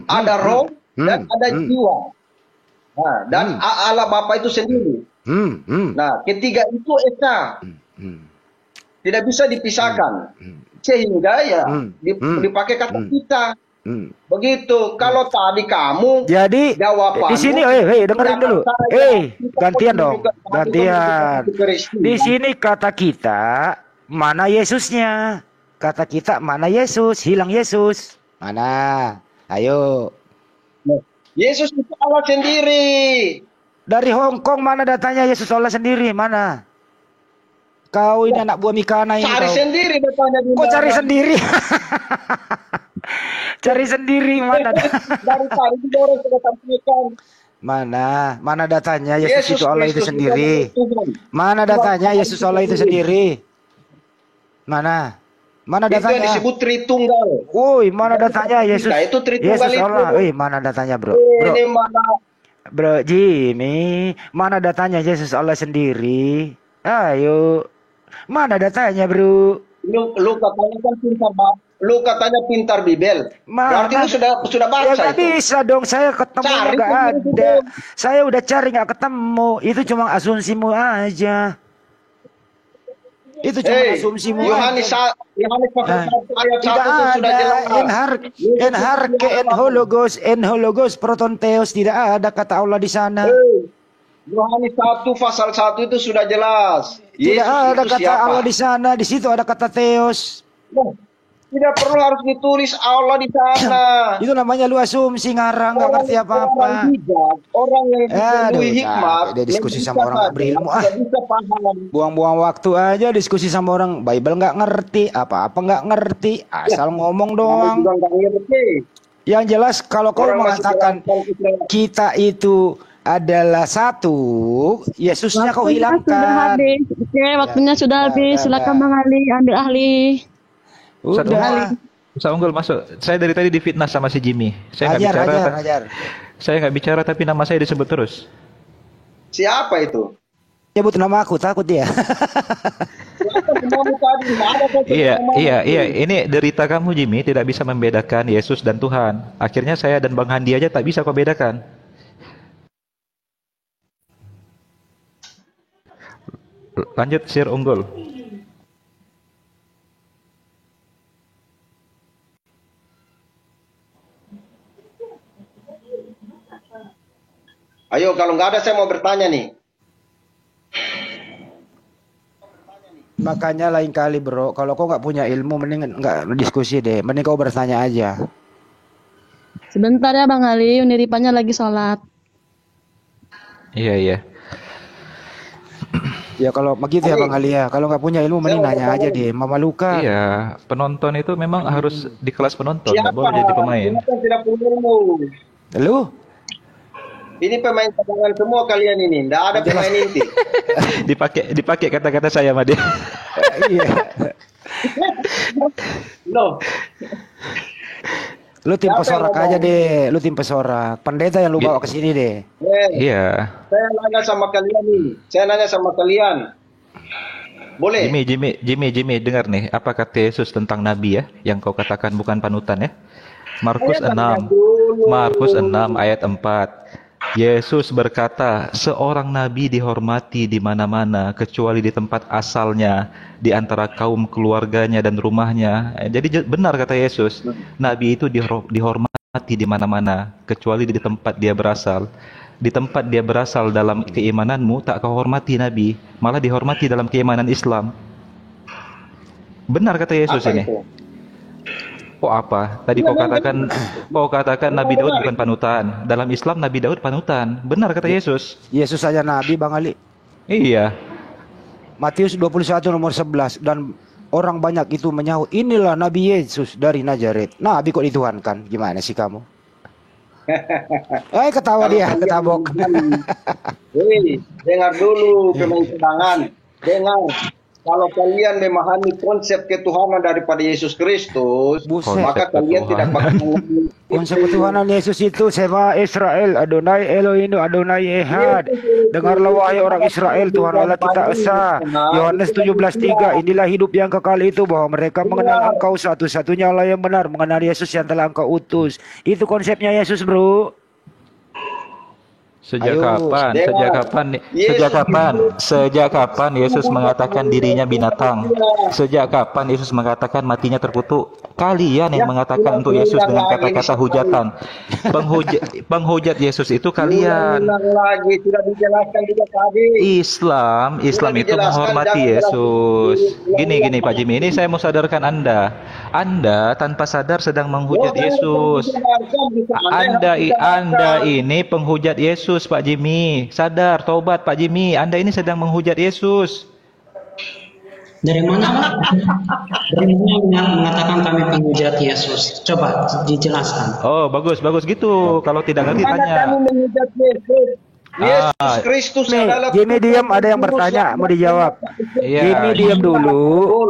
Ada roh dan ada jiwa. Nah, dan Allah Bapa itu sendiri. Nah, ketiga itu esa. Tidak bisa dipisahkan. Sehingga ya dipakai kata kita. Begitu. Kalau tadi kamu jadi jawabanmu, di sini dengerin dulu. Gantian dong. Gantian. Di sini kata kita mana Yesusnya? Kata kita mana Yesus? Hilang Yesus. Mana? Ayo. Yesus itu Allah sendiri. Dari Hong Kong mana datanya Yesus Allah sendiri? Mana? Kau ini anak buah Mikana ini. Cari sendiri datanya. Kok cari sendiri? Cari sendiri mana? Dari tadi orang sudah sampaikan. Mana datanya Yesus itu Allah itu sendiri? Mana datanya Yesus Allah itu sendiri? Mana datanya? Itu yang disebut Tritunggal. Woi, mana datanya Yesus? Nah, itu Tritunggal Yesus Allah. Woi, mana datanya, Bro? Ini mana? Bro Jimmy, mana datanya Yesus Allah sendiri? Ayo. Mana datanya, Bro? Lu katanya kan pintar, Bang. Lu katanya pintar Bibel. Berarti lu sudah baca ya, itu. Bisa dong, saya ketemu nggak ada. Saya udah cari nggak ketemu. Itu cuma asumsimu aja. Itu cuma asumsimu Yohanes aja. Yohanes pasal 1 ayat 1 itu sudah jelas. En hologos protonteos, tidak ada kata Allah di sana. Yohanes 1 pasal 1 itu sudah jelas. Tidak ada kata Allah di sana, di situ ada kata Theos. Tidak perlu harus ditulis Allah di sana. Itu namanya lu asumsi, ngarang, nggak ngerti apa-apa. Orang yang dipenuhi hikmat, dia diskusi sama orang nggak berilmu. Buang-buang waktu aja diskusi sama orang Bible nggak ngerti, apa-apa nggak ngerti, asal ngomong doang. Yang jelas kalau kau mengatakan kita itu adalah satu, Yesusnya kau hilangkan. Oke, waktunya sudah habis. Silakan Bang Ali, ambil ahli. Ustaz Unggul masuk. Saya dari tadi difitnah sama si Jimmy. Saya nggak bicara. Saya nggak bicara tapi nama saya disebut terus. Siapa itu? Sebut nama aku, takut dia. Iya. Ini derita kamu Jimmy, tidak bisa membedakan Yesus dan Tuhan. Akhirnya saya dan Bang Handi aja tak bisa kau bedakan. Lanjut Sir Unggul. Ayo, kalau nggak ada saya mau bertanya nih. Makanya lain kali bro, kalau kau nggak punya ilmu, mending nggak diskusi deh, mending kau bertanya aja. Sebentar ya Bang Ali, Uniripannya lagi sholat. Iya. Ya kalau begitu ya Bang Ali ya, kalau nggak punya ilmu mending nanya aja deh, Mama Luka. Iya, penonton itu memang harus di kelas penonton, nggak boleh jadi pemain. Tidak punya ilmu. Lu? Ini pemain cadangan semua kalian ini, nggak ada pemain inti. dipakai kata-kata saya sama dia. Iya. Loh. Lu tim pesorak aja deh, lu tim pesorak. Pendeta yang lu bawa ke sini deh. Iya. Saya nanya sama kalian nih. Boleh? Jimmy, dengar nih, apa kata Yesus tentang nabi ya, yang kau katakan bukan panutan ya? Markus 6 ayat 4. Yesus berkata, seorang nabi dihormati di mana-mana kecuali di tempat asalnya, di antara kaum keluarganya dan rumahnya. Jadi benar kata Yesus, nabi itu dihormati di mana-mana kecuali di tempat dia berasal. Di tempat dia berasal dalam keimananmu tak kau hormati nabi, malah dihormati dalam keimanan Islam. Benar kata Yesus ini. Oh apa? Tadi kau katakan Nabi Daud bukan panutan. Dalam Islam Nabi Daud panutan. Benar kata Yesus. Yesus saja Nabi Bang Ali. Iya. Matius 21 nomor 11 dan orang banyak itu menyahut, inilah Nabi Yesus dari Nazaret. Nabi kok dituhankan? Gimana sih kamu? Ketawa dia, ketabok. Hei, dengar dulu pemain cadangan. Dengar. Kalau kalian memahami konsep ketuhanan daripada Yesus Kristus, maka kalian tidak bakal konsep ketuhanan Yesus itu Shema Israel, Adonai Elohim, Adonai Ehad. Dengarlah wahai orang Israel, Tuhan Allah kita esa. Yohanes 17:3. Inilah hidup yang kekal itu, bahwa mereka mengenal Engkau satu-satunya Allah yang benar, mengenal Yesus yang telah Engkau utus. Itu konsepnya Yesus, bro. Sejak kapan Yesus mengatakan dirinya binatang? Sejak kapan Yesus mengatakan matinya terkutuk? Kalian yang mengatakan untuk Yesus dengan kata-kata hujatan. Penghujat Yesus itu kalian. Islam itu menghormati Yesus. Gini Pak Jimmy, ini saya mau sadarkan Anda. Anda tanpa sadar sedang menghujat Yesus. Anda ini penghujat Yesus, Pak Jimmy. Sadar, tobat Pak Jimmy. Anda ini sedang menghujat Yesus. Dari mana mengatakan kami penghujat Yesus? Coba dijelaskan. Oh, bagus gitu. Kalau tidak ngerti tanya. Kami menghujat Yesus. Yesus Kristus adalah Jimmy diam, ada yang bertanya, mau dijawab. Jimmy diam dulu.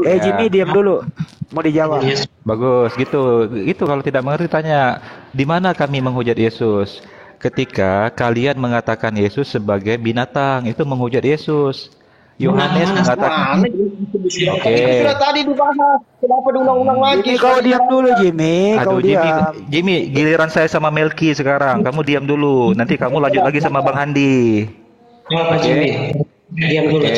Jimmy diam dulu. Mau dijawab. Bagus, gitu kalau tidak mengerti tanya. Di mana kami menghujat Yesus? Ketika kalian mengatakan Yesus sebagai binatang, itu menghujat Yesus. Yohanes mengatakan sudah tadi dibahas, kenapa diulang-ulang lagi? Kau diam dulu, Jimmy. Aduh, Jimmy, giliran saya sama Melki sekarang. Kamu diam dulu. Nanti kamu lanjut lagi sama Bang Handi. Pak Jimmy, diam dulu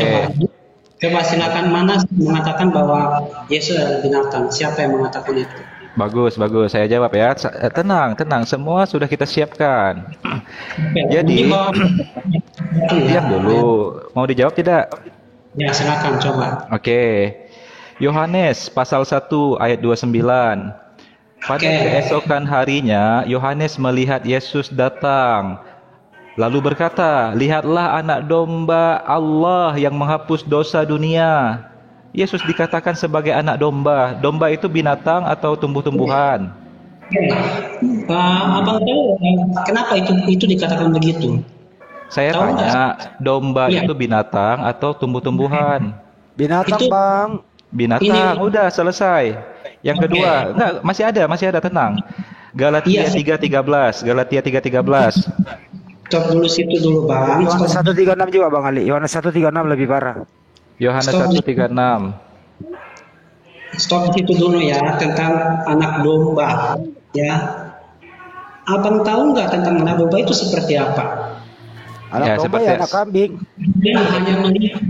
coba silakan. Mana mengatakan bahwa Yesus adalah binatang? Siapa yang mengatakan itu? Bagus. Saya jawab ya. Tenang. Semua sudah kita siapkan. Jadi, diam dulu. Mau dijawab tidak? Ya, silakan coba. Oke. Yohanes pasal 1 ayat 29. Pada keesokan harinya, Yohanes melihat Yesus datang. Lalu berkata, "Lihatlah anak domba Allah yang menghapus dosa dunia." Yesus dikatakan sebagai anak domba. Domba itu binatang atau tumbuh-tumbuhan? Abang tahu kenapa itu dikatakan begitu? Saya tanya, domba itu binatang atau tumbuh-tumbuhan? Binatang, Bang. Binatang, udah selesai. Yang kedua, enggak, masih ada, tenang. Galatia 3:13. Stop dulu situ dulu, Bang. Yohanes 1:36 juga, Bang Ali. Yohanes 1:36 lebih parah. Yohanes 1:36. Stop situ dulu ya, tentang anak domba. Ya. Abang tahu nggak tentang anak domba itu seperti apa? Anak domba ya anak kambing. Dia hanya melihat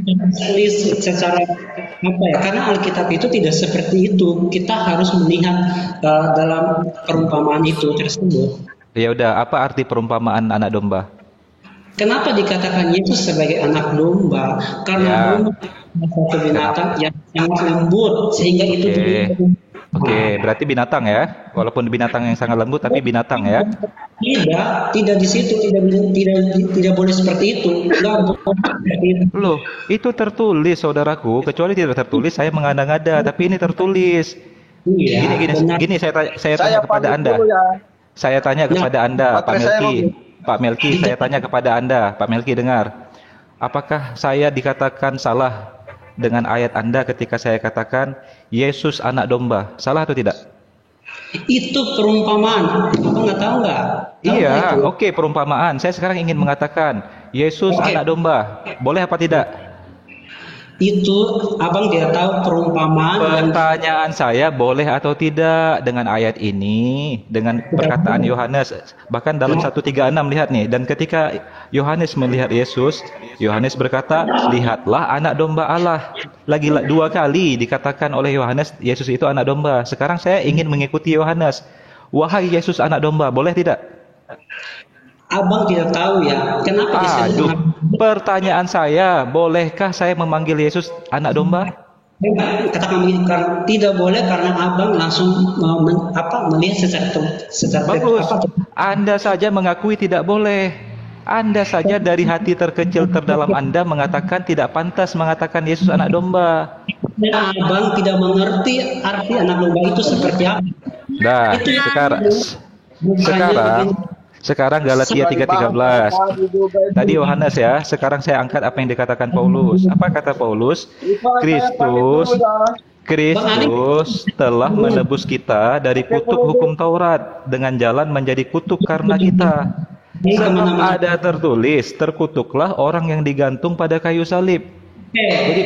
secara apa ya? Karena Alkitab itu tidak seperti itu. Kita harus melihat dalam perumpamaan itu tersebut. Ya udah, apa arti perumpamaan anak domba? Kenapa dikatakan Yesus sebagai anak domba? Karena domba satu binatang yang sangat lembut sehingga itu Oke, berarti binatang ya, walaupun binatang yang sangat lembut tapi binatang ya. Tidak di situ, tidak boleh seperti itu. Loh, itu tertulis saudaraku, kecuali tidak tertulis saya mengada-ngada, tapi ini tertulis. Gini saya tanya kepada Anda. Saya tanya kepada Anda, Pak Melki, saya tanya kepada Anda, Pak Melki dengar. Apakah saya dikatakan salah dengan ayat Anda ketika saya katakan Yesus anak domba? Salah atau tidak? Itu perumpamaan. Abang nggak tahu nggak? Iya, oke, perumpamaan. Saya sekarang ingin mengatakan Yesus anak domba. Boleh apa tidak? Itu abang tidak tahu perumpamaan. Pertanyaan saya, boleh atau tidak dengan ayat ini, dengan perkataan Yohanes. Bahkan dalam 1:36 lihat nih. Dan ketika Yohanes melihat Yesus, Yohanes berkata, "Lihatlah anak domba Allah." Lagi 2 kali dikatakan oleh Yohanes, Yesus itu anak domba. Sekarang saya ingin mengikuti Yohanes. Wahai Yesus anak domba, boleh tidak? Abang tidak tahu ya, kenapa disebut? Pertanyaan saya, bolehkah saya memanggil Yesus anak domba? Katakan tidak boleh karena abang langsung melihat secara bagus. Anda saja mengakui tidak boleh. Anda saja dari hati terkecil terdalam Anda mengatakan tidak pantas mengatakan Yesus anak domba. Abang tidak mengerti arti anak domba itu seperti apa. Nah, sekarang Galatia 3:13. Tadi Yohanes ya, sekarang saya angkat apa yang dikatakan Paulus. Apa kata Paulus? Kristus telah menebus kita dari kutuk hukum Taurat dengan jalan menjadi kutuk karena kita. Sebab ada tertulis, terkutuklah orang yang digantung pada kayu salib. Jadi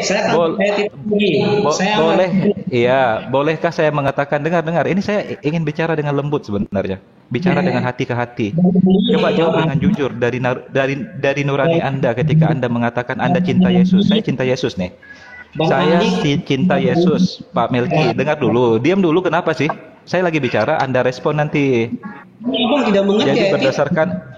bolehkah saya mengatakan, dengar, ini saya ingin bicara dengan lembut sebenarnya, bicara dengan hati ke hati. Coba jawab dengan jujur dari nurani Anda ketika Anda mengatakan Anda cinta Yesus. Saya cinta Yesus nih. Saya cinta Yesus, Pak Melki. Dengar dulu, diam dulu. Kenapa sih? Saya lagi bicara, Anda respon nanti. Jadi berdasarkan.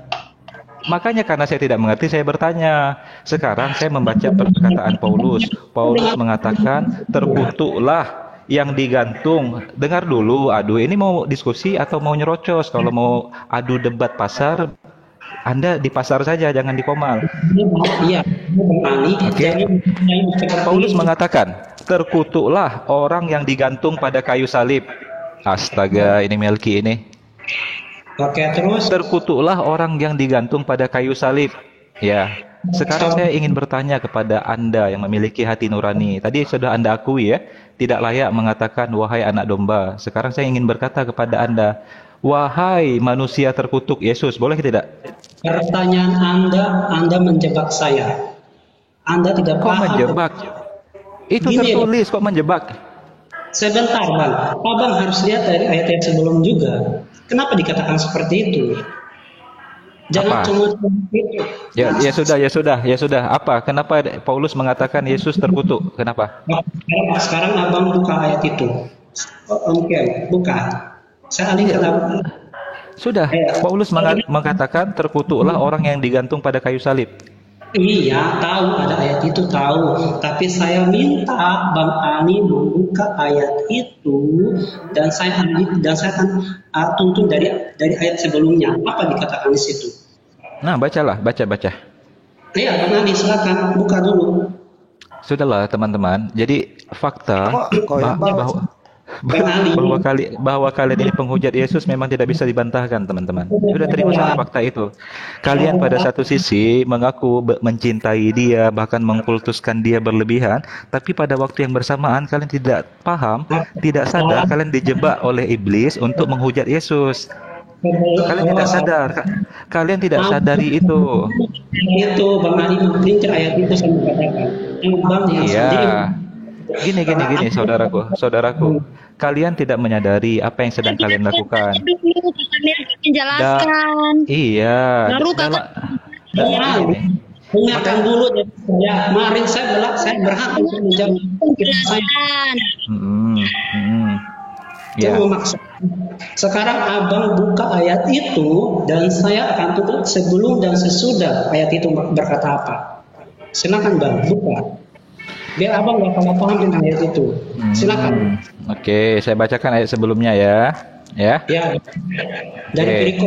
Makanya karena saya tidak mengerti, saya bertanya. Sekarang saya membaca perkataan Paulus. Paulus mengatakan, terkutuklah yang digantung. Dengar dulu, aduh ini mau diskusi atau mau nyerocos? Kalau mau adu debat pasar, Anda di pasar saja, jangan di Komal. Iya. Oke. Paulus mengatakan, terkutuklah orang yang digantung pada kayu salib. Astaga, ini Melki ini. Oke, terus terkutuklah orang yang digantung pada kayu salib. Ya. Sekarang saya ingin bertanya kepada Anda yang memiliki hati nurani. Tadi sudah Anda akui ya, tidak layak mengatakan wahai anak domba. Sekarang saya ingin berkata kepada Anda, wahai manusia terkutuk Yesus, boleh tidak? Pertanyaan Anda menjebak saya. Anda tidak paham. Kok menjebak? Itu tertulis, kok menjebak? Sebentar, Bang. Abang harus lihat dari ayat-ayat sebelum juga. Kenapa dikatakan seperti itu? Jangan cuma itu. Ya sudah. Apa? Kenapa Paulus mengatakan Yesus terkutuk? Kenapa? Sekarang Abang buka ayat itu. Oke, buka. Saya alihkan Abang. Sudah. Paulus mengatakan terkutuklah orang yang digantung pada kayu salib. Iya, tahu ada ayat itu, tahu. Tapi saya minta Bang Ani membuka ayat itu dan saya akan tuntun dari ayat sebelumnya. Apa dikatakan di situ? Nah, bacalah, baca. Iya, Bang Ani silakan buka dulu. Sudahlah, teman-teman. Jadi fakta bahwa kalian ini penghujat Yesus memang tidak bisa dibantahkan, teman-teman. Sudah terima saja fakta itu. Kalian pada satu sisi mengaku mencintai dia, bahkan mengkultuskan dia berlebihan, tapi pada waktu yang bersamaan kalian tidak paham, tidak sadar kalian dijebak oleh iblis untuk menghujat Yesus. Kalian tidak sadari itu. Itu Bang Ali memperinci ayat itu saya katakan. Iya. Gini, saudaraku. Kalian tidak menyadari apa yang sedang kalian lakukan. Menjelaskan. Iya. Ingatkan dulu ya. Kemarin saya berhak untuk menjelaskan. Ya. Sekarang Abang buka ayat itu dan saya akan tutup sebelum dan sesudah ayat itu berkata apa. Silakan Bang, buka. Biar Abang gak paham tentang ayat itu. Silakan. Oke, saya bacakan ayat sebelumnya ya. Ya. Dari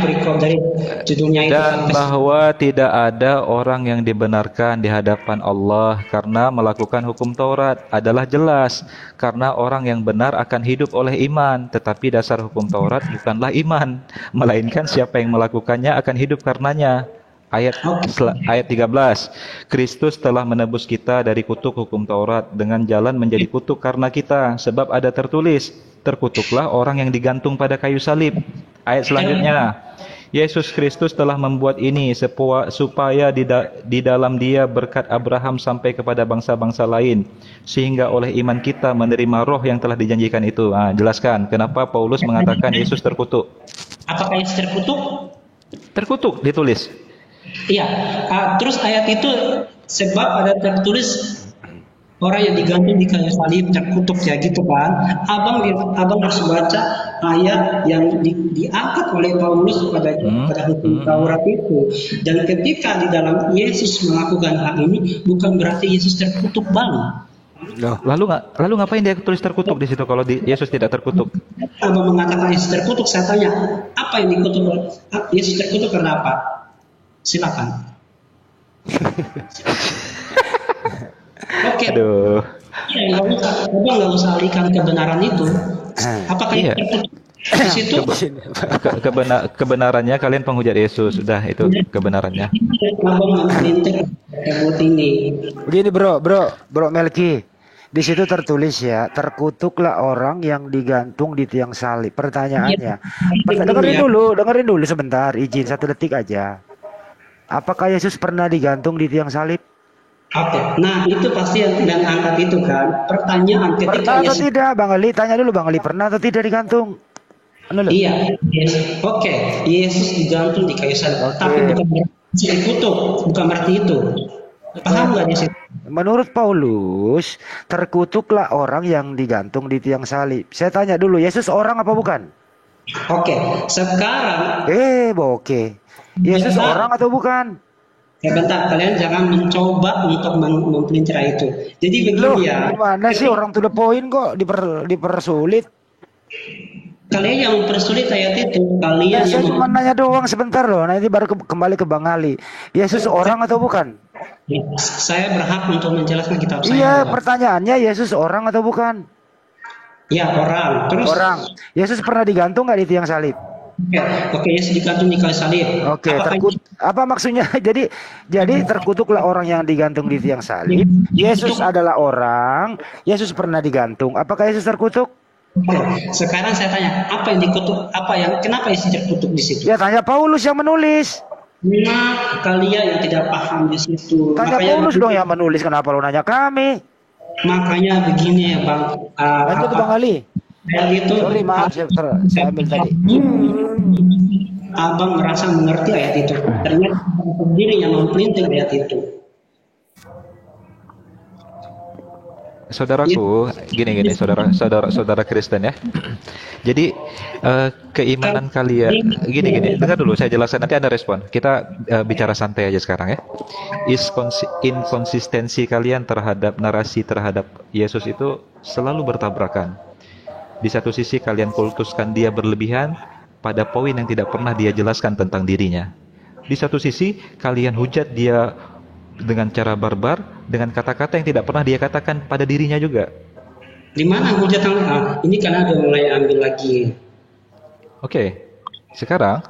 perikop dari judulnya itu. Dan bahwa tidak ada orang yang dibenarkan di hadapan Allah karena melakukan hukum Taurat adalah jelas, karena orang yang benar akan hidup oleh iman, tetapi dasar hukum Taurat bukanlah iman, melainkan siapa yang melakukannya akan hidup karenanya. Ayat 13. Kristus telah menebus kita dari kutuk hukum Taurat dengan jalan menjadi kutuk karena kita, sebab ada tertulis, terkutuklah orang yang digantung pada kayu salib. Ayat selanjutnya, Yesus Kristus telah membuat ini supaya di dalam dia berkat Abraham sampai kepada bangsa-bangsa lain, sehingga oleh iman kita menerima roh yang telah dijanjikan itu. Jelaskan kenapa Paulus mengatakan Yesus terkutuk. Apakah Yesus terkutuk? Terkutuk ditulis. Iya, terus ayat itu sebab ada tertulis orang yang digantung di kayu salib terkutuk ya gitu kan. Abang harus baca ayat yang diangkat oleh Paulus pada hukum Taurat itu. Dan ketika di dalam Yesus melakukan hal ini bukan berarti Yesus terkutuk Bang. Lalu ngapain dia tulis terkutuk di situ kalau Yesus tidak terkutuk? Abang mengatakan Yesus terkutuk, saya tanya apa yang dikutuk? Yesus terkutuk karena apa? Silakan. Oke. Aduh. Ya, nggak usah alihkan kebenaran itu. Apakah Iya. di situ Kebenarannya kalian penghujat Yesus, sudah itu kebenarannya. abang meminta buat ini? Begini bro Melki, di situ tertulis ya, terkutuklah orang yang digantung di tiang salib. Pertanyaannya, dengerin dulu sebentar, izin 1 detik aja. Apakah Yesus pernah digantung di tiang salib? Oke, nah itu pasti yang angkat itu kan. Pertanyaan ketika Pernah atau Yesus, tidak, Bang Ali? Tanya dulu Bang Ali, pernah atau tidak digantung? iya, yes. Oke, Yesus digantung di kayu salib, tapi bukan berarti dikutuk, bukan berarti itu. Paham nggak di situ? Menurut Paulus, terkutuklah orang yang digantung di tiang salib. Saya tanya dulu, Yesus orang apa bukan? Oke, sekarang Oke. Yesus orang atau bukan? bentar, kalian jangan mencoba untuk mempelintir itu. Jadi begini ya. Gimana sih orang to the point kok dipersulit? Kalian yang mempersulit ayat itu, kalian Saya yang cuma nanya doang sebentar loh, nanti baru kembali ke Bang Ali. Yesus orang atau bukan? Saya berhak untuk menjelaskan kitab saya. Iya, pertanyaannya Yesus orang atau bukan? Ya, orang. Terus Orang. Yesus pernah digantung nggak di tiang salib? Oke, Yesus digantung di kayu salib. Oke, apa maksudnya? Jadi terkutuklah orang yang digantung di tiang salib. Yesus adalah orang. Yesus pernah digantung. Apakah Yesus terkutuk? Oke, sekarang saya tanya, apa yang dikutuk? Kenapa Yesus terkutuk di situ? Ya tanya Paulus yang menulis. Nah, kalian yang tidak paham di situ. Tanya Paulus dong yang menulis. Kenapa lu nanya kami? Makanya begini ya Bang. Lanjut Bang Ali. Itu. Sorry maaf saya ambil tadi. Abang merasa mengerti ayat itu. Ternyata abang sendiri yang mempelintir ayat itu. Saudaraku, gini, saudara Kristen ya. Jadi keimanan kalian, gini, dengar dulu, saya jelaskan nanti Anda respon. Kita bicara santai aja sekarang ya. Inkonsistensi kalian terhadap narasi terhadap Yesus itu selalu bertabrakan. Di satu sisi kalian kultuskan dia berlebihan pada poin yang tidak pernah dia jelaskan tentang dirinya. Di satu sisi kalian hujat dia dengan cara barbar, dengan kata-kata yang tidak pernah dia katakan pada dirinya juga. Di mana hujatan? Ini karena udah mulai ambil lagi. Oke. Sekarang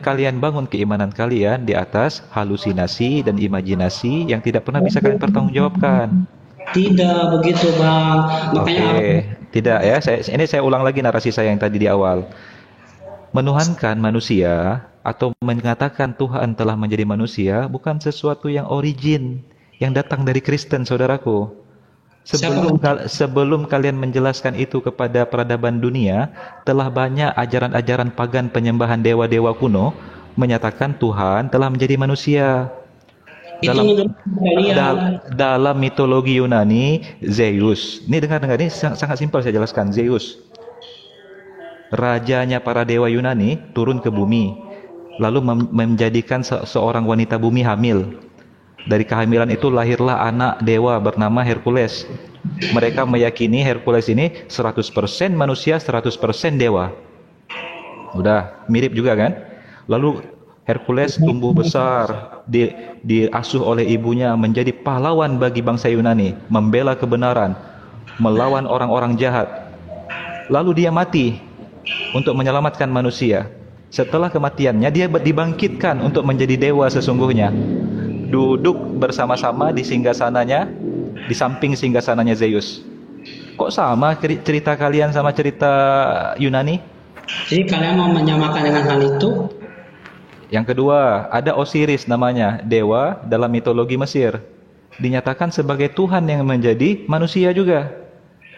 kalian bangun keimanan kalian di atas halusinasi dan imajinasi yang tidak pernah bisa kalian pertanggungjawabkan. Tidak begitu Bang. Makanya tidak ya. Saya ulang lagi narasi saya yang tadi di awal. Menuhankan manusia atau mengatakan Tuhan telah menjadi manusia bukan sesuatu yang origin, yang datang dari Kristen, saudaraku. Sebelum kalian menjelaskan itu kepada peradaban dunia, telah banyak ajaran-ajaran pagan penyembahan dewa-dewa kuno menyatakan Tuhan telah menjadi manusia. Dalam mitologi Yunani, Zeus. Ini dengar, ini sangat simpel saya jelaskan. Zeus, rajanya para dewa Yunani, turun ke bumi, lalu menjadikan seorang wanita bumi hamil. Dari kehamilan itu lahirlah anak dewa bernama Hercules. Mereka meyakini Hercules ini 100% manusia, 100% dewa. Udah, mirip juga kan? Lalu Hercules tumbuh besar, diasuh oleh ibunya menjadi pahlawan bagi bangsa Yunani, membela kebenaran, melawan orang-orang jahat. Lalu dia mati untuk menyelamatkan manusia. Setelah kematiannya dia dibangkitkan untuk menjadi dewa sesungguhnya. Duduk bersama-sama di singgasananya, di samping singgasananya Zeus. Kok sama cerita kalian sama cerita Yunani? Jadi kalian mau menyamakan dengan hal itu? Yang kedua, ada Osiris namanya, dewa dalam mitologi Mesir. Dinyatakan sebagai Tuhan yang menjadi manusia juga.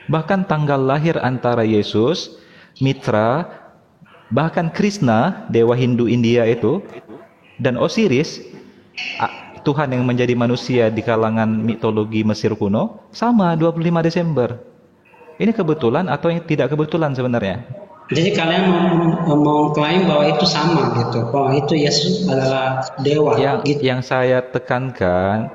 Bahkan tanggal lahir antara Yesus, Mitra, bahkan Krishna, dewa Hindu India itu, dan Osiris, Tuhan yang menjadi manusia di kalangan mitologi Mesir kuno, sama 25 Desember. Ini kebetulan atau yang tidak kebetulan sebenarnya? Jadi kalian mau klaim bahwa itu sama gitu, bahwa itu Yesus adalah dewa. Yang saya tekankan,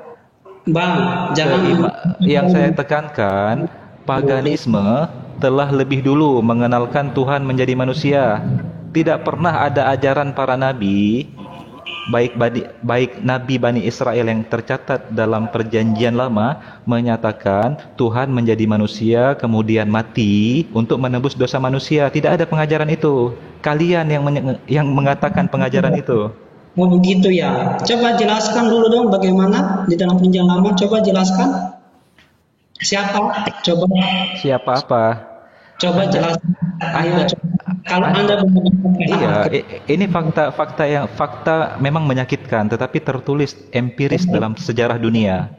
Bang, jangan. Yang saya tekankan, paganisme telah lebih dulu mengenalkan Tuhan menjadi manusia. Tidak pernah ada ajaran para nabi baik Nabi Bani Israel yang tercatat dalam Perjanjian Lama menyatakan Tuhan menjadi manusia kemudian mati untuk menebus dosa manusia. Tidak ada pengajaran itu. Kalian yang mengatakan pengajaran itu. Oh begitu ya. Coba jelaskan dulu dong bagaimana di dalam Perjanjian Lama. Coba jelaskan. Siapa? Coba. Siapa apa? Coba jelaskan. Kalau Anda iya, ini fakta memang menyakitkan, tetapi tertulis empiris dalam sejarah dunia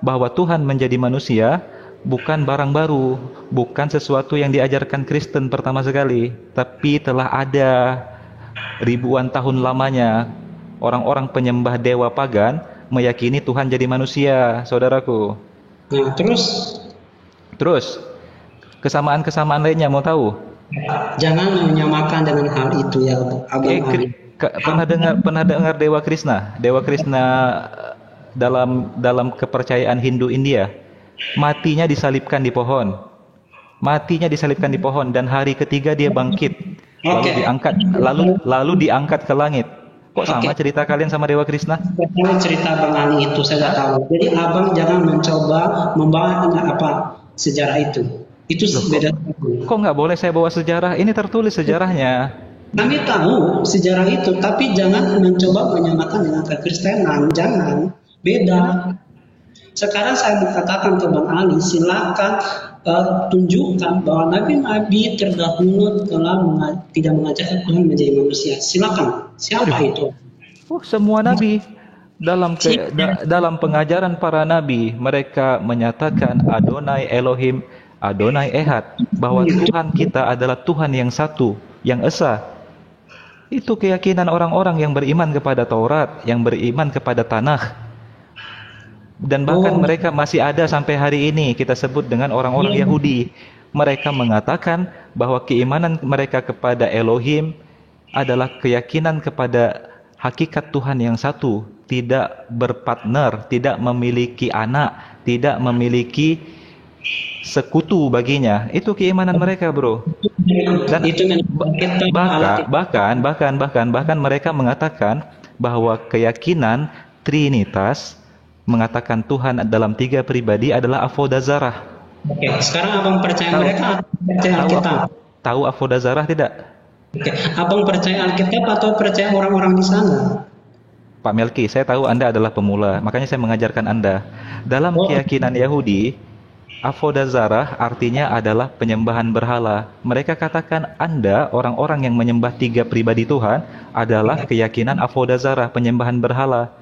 bahwa Tuhan menjadi manusia bukan barang baru, bukan sesuatu yang diajarkan Kristen pertama sekali, tapi telah ada ribuan tahun lamanya orang-orang penyembah dewa pagan meyakini Tuhan jadi manusia, saudaraku. Nah, terus kesamaan-kesamaan lainnya mau tahu? Jangan menyamakan dengan hal itu ya, Abang Ali. Pernah dengar Dewa Krishna? Dewa Krishna dalam kepercayaan Hindu India, matinya disalibkan di pohon. Dan hari ketiga dia bangkit. Lalu diangkat ke langit. Kok sama cerita kalian sama Dewa Krishna? Cerita Bang Ali itu saya tahu. Jadi Abang jangan mencoba membawa sejarah itu. Itu beda. Kok nggak boleh saya bawa sejarah? Ini tertulis sejarahnya. Kami tahu sejarah itu, tapi jangan mencoba menyamakan dengan kekristenan. Jangan, beda. Sekarang saya mengatakan ke Bang Ali, silakan tunjukkan bahwa nabi-nabi terdahulu telah tidak mengajarkan Tuhan menjadi manusia. Silakan. Siapa itu? Semua nabi. Dalam pengajaran para nabi, mereka menyatakan Adonai Elohim, Adonai Ehad, bahwa Tuhan kita adalah Tuhan yang satu, yang esa. Itu keyakinan orang-orang yang beriman kepada Taurat, yang beriman kepada Tanakh. Dan bahkan mereka masih ada sampai hari ini, kita sebut dengan orang-orang Yahudi. Mereka mengatakan bahwa keimanan mereka kepada Elohim adalah keyakinan kepada hakikat Tuhan yang satu, tidak berpartner, tidak memiliki anak, tidak memiliki sekutu baginya. Itu keimanan mereka, bro. Dan bahkan mereka mengatakan bahwa keyakinan Trinitas, mengatakan Tuhan dalam 3 pribadi adalah Avodazarah. Oke, sekarang Abang percaya mereka atau percaya Alkitab? Tahu Avodazarah tidak? Oke, Abang percaya Alkitab atau percaya orang-orang di sana? Pak Melki, saya tahu Anda adalah pemula, makanya saya mengajarkan Anda. Dalam keyakinan Yahudi, Avodazarah artinya adalah penyembahan berhala. Mereka katakan Anda, orang-orang yang menyembah 3 pribadi Tuhan, adalah keyakinan Avodazarah, penyembahan berhala.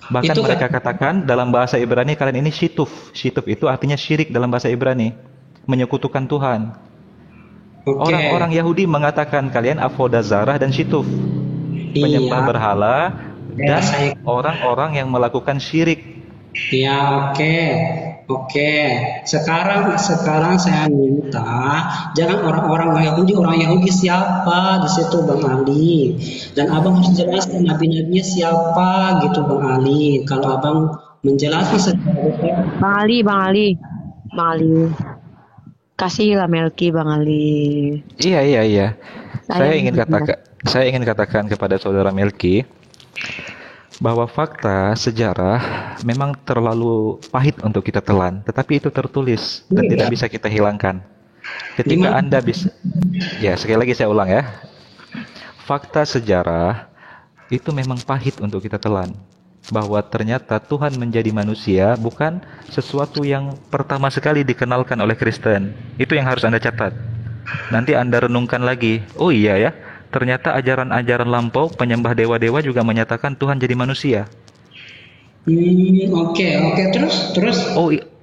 Bahkan mereka katakan dalam bahasa Ibrani kalian ini shituf. Shituf itu artinya syirik dalam bahasa Ibrani, menyekutukan Tuhan. Orang-orang Yahudi mengatakan kalian Avodazarah dan shituf, penyembah berhala dan orang-orang yang melakukan syirik. Ya, oke. Sekarang saya minta jangan orang Yahudi siapa di situ Bang Ali, dan Abang harus jelaskan nabi-nabinya siapa gitu Bang Ali. Kalau Abang menjelaskan secara Bang Ali, kasihlah Melki Bang Ali. Iya. Saya ingin katakan kepada saudara Melki bahwa fakta sejarah memang terlalu pahit untuk kita telan, tetapi itu tertulis dan tidak bisa kita hilangkan. Ketika Anda bisa, ya sekali lagi saya ulang ya, fakta sejarah itu memang pahit untuk kita telan, bahwa ternyata Tuhan menjadi manusia bukan sesuatu yang pertama sekali dikenalkan oleh Kristen. Itu yang harus Anda catat. Nanti Anda renungkan lagi, oh iya ya, ternyata ajaran-ajaran lampau penyembah dewa-dewa juga menyatakan Tuhan jadi manusia. Oke. Terus.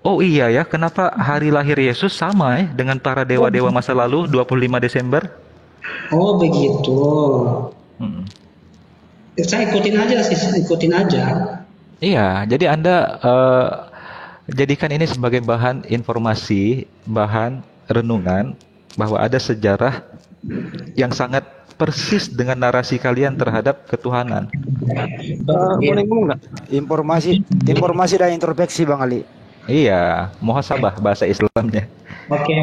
Oh iya ya, kenapa hari lahir Yesus sama dengan para dewa-dewa masa lalu 25 Desember? Oh begitu. Saya ikutin aja. Iya, jadi Anda jadikan ini sebagai bahan informasi, bahan renungan bahwa ada sejarah yang sangat persis dengan narasi kalian terhadap ketuhanan. Boleh ngomong nggak? Informasi dan introspeksi Bang Ali. Iya, muhasabah bahasa Islamnya. Oke,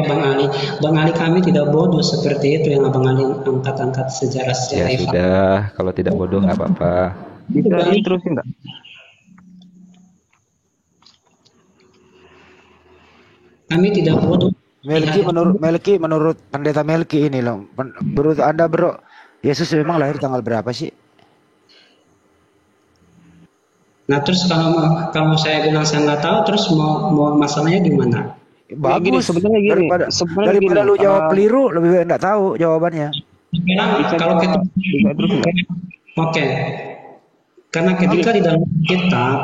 Bang Ali kami tidak bodoh seperti itu yang Abang Ali angkat-angkat sejarah-sejarah. Ya sudah, kalau tidak bodoh nggak apa-apa. Bisa diterusin nggak? Kami tidak bodoh. Menurut pendeta Melki ini loh, menurut Anda bro, Yesus memang lahir tanggal berapa sih? Nah terus kalau saya bilang saya nggak tahu, terus mau masalahnya gimana? Bagus. Gini, sebenarnya gini. Daripada lu jawab keliru, lebih baik nggak tahu jawabannya. Kalau kita, oke, karena ketika di dalam kitab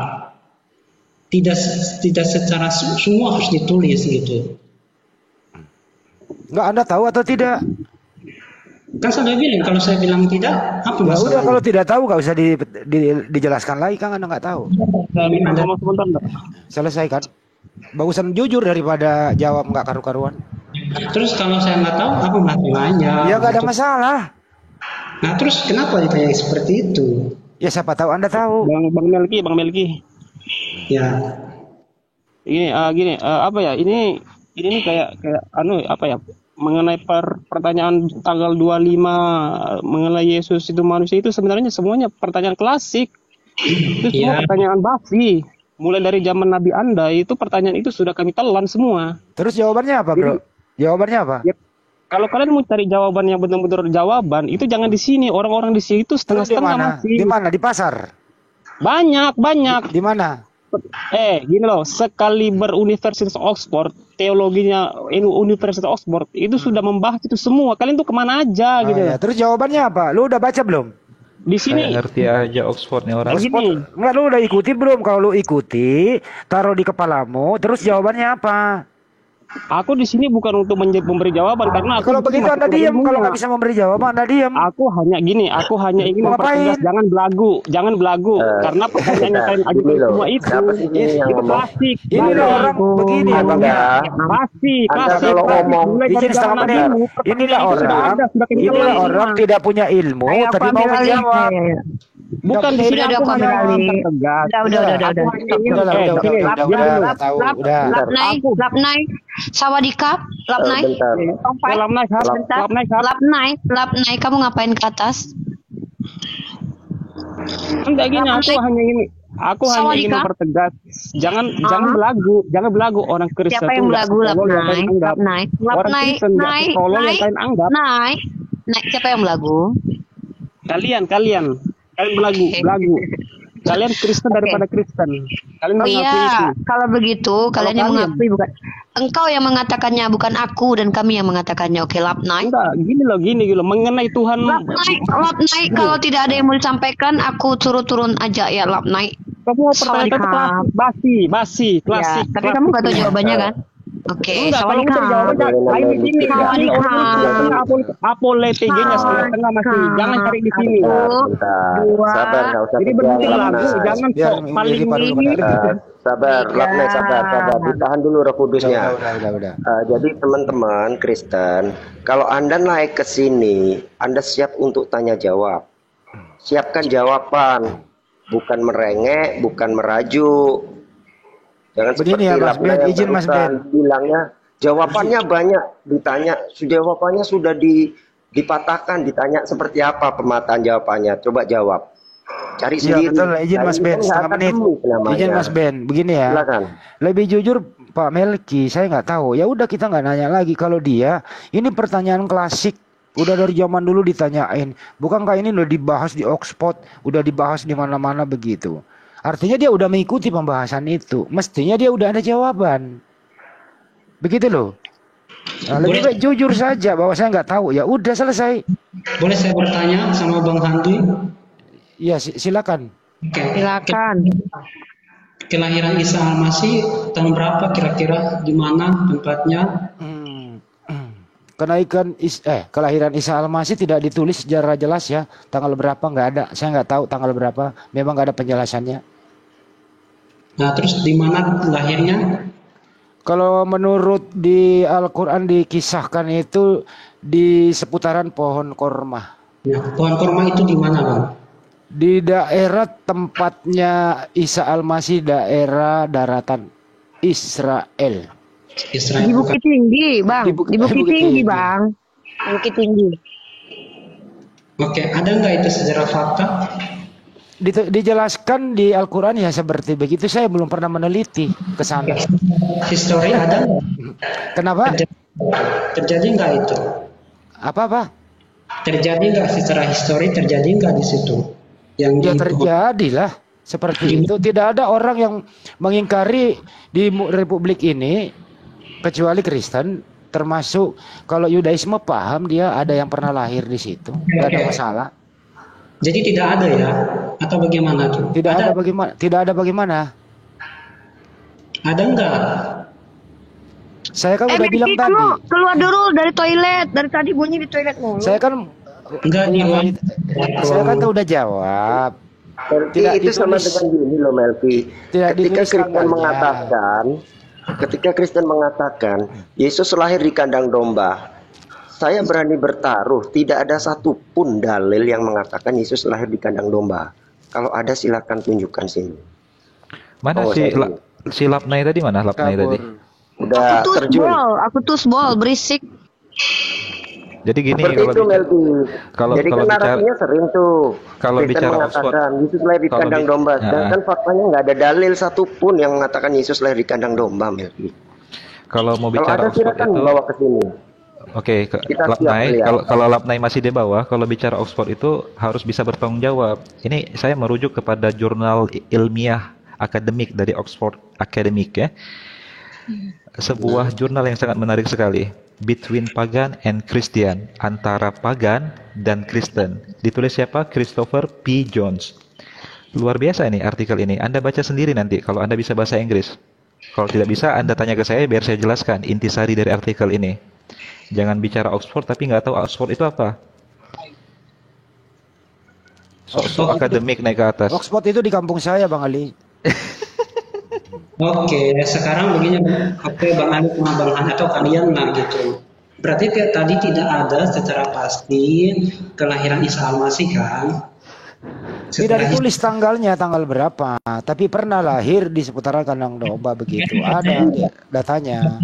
tidak secara semua harus ditulis gitu. Nggak, Anda tahu atau tidak? Kan saya bilang, kalau saya bilang tidak, apa Ya masalah? udah, kalau tidak tahu nggak usah dijelaskan lagi, kan Anda nggak tahu. Selesai kan? Bagusan jujur daripada jawab nggak karu-karuan. Terus kalau saya nggak tahu, apa masalahnya? Ya nggak ada masalah. Nah terus kenapa ditanya seperti itu? Ya siapa tahu Anda tahu. Bang Melki. Ya. Gini, apa ya? Ini nih kayak apa ya? Mengenai pertanyaan tanggal 25 mengenai Yesus itu manusia, itu sebenarnya semuanya pertanyaan klasik. Itu semua pertanyaan basi. Mulai dari zaman Nabi Anda, itu pertanyaan itu sudah kami telan semua. Terus jawabannya apa, bro? Jawabannya apa? Ya, kalau kalian mau cari jawaban yang benar-benar jawaban, itu jangan di sini. Orang-orang di sini itu setengah-setengah masih. Di mana? Di pasar? Banyak. Di mana? Gini loh, sekaliber Universitas Oxford, teologinya Universitas Oxford itu sudah membahas itu semua. Kalian tuh kemana aja gitu? Ya. Terus jawabannya apa? Lu udah baca belum? Di sini. Saya ngerti aja Oxford nih orang. Oxford. Enggak, lu udah ikuti belum? Kalau lu ikuti, taruh di kepalamu. Terus jawabannya apa? Aku di sini bukan untuk memberi jawaban, karena aku kalau begitu Anda diam. Kalau nggak bisa memberi jawaban, Anda diam. Aku hanya ingin mempertegas, jangan belagu, karena pertanyaannya kalian ajukan semua itu klasik. Ini loh orang begini ya bang ya. Klasik. Kalau ngomong, inilah orang tidak punya ilmu, tapi mau menjawab. Bukan di sini aku hanya mempertegas. Udah. Sawadikap, Lapnai. Lapnai, kamu ngapain ke atas? Enggak gini, aku hanya ingin mempertegas. Jangan belagu orang Kristen. Siapa yang belagu? Lapnai. Siapa yang belagu? Kalian belagu. Kalian Kristen daripada Kristen. Kalian mengakui itu. Kalau begitu, kalian yang mengakui bukan. Engkau yang mengatakannya, bukan aku dan kami yang mengatakannya. Oke, Lapnai. Enggak, gini loh, mengenai Tuhan. Lapnai, kalau tidak ada yang mau disampaikan, aku turun aja ya, Lapnai. Kamu pertanyaan klasik, basi, klasik. Tapi kamu nggak tahu jawabannya kan? Oke, Sawadikap. Apologetiknya setengah masih. Jangan cari di sini. Sabar, enggak usah. Jadi berhenti lagu, jangan paling ini. Sabar, Lapnai, sabar. Ditahan dulu Roh Kudusnya. Udah. Jadi teman-teman Kristen, kalau Anda naik ke sini, Anda siap untuk tanya jawab. Siapkan jawaban, bukan merengek, bukan merajuk. Jangan begini ya Mas Ben, izin Mas Ben. Bilangnya jawabannya banyak, ditanya, jawabannya sudah dipatahkan, ditanya seperti apa pemataan jawabannya. Coba jawab. Cari sendiri. Betul, izin Mas Ben, setengah menit. Izin Mas Ben, begini ya. Silakan. Lebih jujur Pak Melki, saya nggak tahu. Ya udah kita nggak nanya lagi. Kalau dia, ini pertanyaan klasik. Udah dari zaman dulu ditanyain. Bukankah ini udah dibahas di Oxford, udah dibahas di mana-mana begitu. Artinya dia udah mengikuti pembahasan itu. Mestinya dia udah ada jawaban. Begitu loh. Nah, lebih baik jujur saja bahwa saya nggak tahu. Ya udah selesai. Boleh saya bertanya sama Bang Handui? Ya silakan. Silakan. Kelahiran Isa Al-Masih tahun berapa kira-kira? Di mana tempatnya? Kelahiran Isa Al-Masih tidak ditulis secara jelas ya. Tanggal berapa nggak ada. Saya nggak tahu tanggal berapa. Memang nggak ada penjelasannya. Nah terus di mana lahirnya? Kalau menurut di Al-Quran dikisahkan itu di seputaran pohon korma. Ya, pohon korma itu di mana Bang? Di daerah tempatnya Isa Al-Masih, daerah daratan. Israel. Di Bukit Tinggi, Bang. Di Bukit Tinggi, Bang. Bukit Tinggi. Oke, ada nggak itu sejarah fakta? Dijelaskan di Al-Quran ya seperti begitu. Saya belum pernah meneliti ke sana. Histori ada nggak? Kenapa? Terjadi nggak itu? Apa? Terjadi nggak secara histori? Terjadi nggak di situ? Yang ya terjadilah seperti itu. Tidak ada orang yang mengingkari di Republik ini kecuali Kristen. Termasuk kalau Yudaisme paham dia ada yang pernah lahir di situ. Tidak ada masalah. Jadi tidak ada ya? Atau bagaimana tuh? Tidak ada bagaimana? Tidak ada bagaimana? Ada enggak? Saya kan udah bilang tadi. Keluar dulu dari toilet. Dari tadi bunyi di toilet mulu. Saya kan enggak saya kan udah jawab. Tidak itu sama dengan gini loh Melki. Ketika Kristen mengatakan Yesus lahir di kandang domba, saya berani bertaruh tidak ada satupun dalil yang mengatakan Yesus lahir di kandang domba. Kalau ada silakan tunjukkan sini. Mana si Lapnai tadi mana? Lapnai tadi udah terjun. Aku tuh berisik. Jadi gini kalau narasinya sering tuh. Kalau bicara mengatakan Yesus lahir di kandang domba, sedangkan faktanya nggak ada dalil satupun yang mengatakan Yesus lahir di kandang domba, Melki. Kalau mau bicara Oxford itu bawa ke sini. Oke, kalau Lapnai masih di bawah, kalau bicara Oxford itu harus bisa bertanggung jawab. Ini saya merujuk kepada jurnal ilmiah akademik dari Oxford Academic ya. Sebuah jurnal yang sangat menarik sekali. Between Pagan and Christian, antara pagan dan Kristen. Ditulis siapa? Christopher P. Jones. Luar biasa ini artikel ini. Anda baca sendiri nanti kalau Anda bisa bahasa Inggris. Kalau tidak bisa, Anda tanya ke saya biar saya jelaskan intisari dari artikel ini. Jangan bicara Oxford tapi nggak tahu Oxford itu apa. Sok akademik naik ke atas. Oxford itu di kampung saya, Bang Ali. Oke, sekarang begini, Bang Ali sama Bang Han atau kalian lah gitu. Berarti tadi tidak ada secara pasti kelahiran Isa Al-Masih kan? Tidak ditulis tanggalnya, tanggal berapa, tapi pernah lahir di seputaran kandang domba begitu. Ada datanya.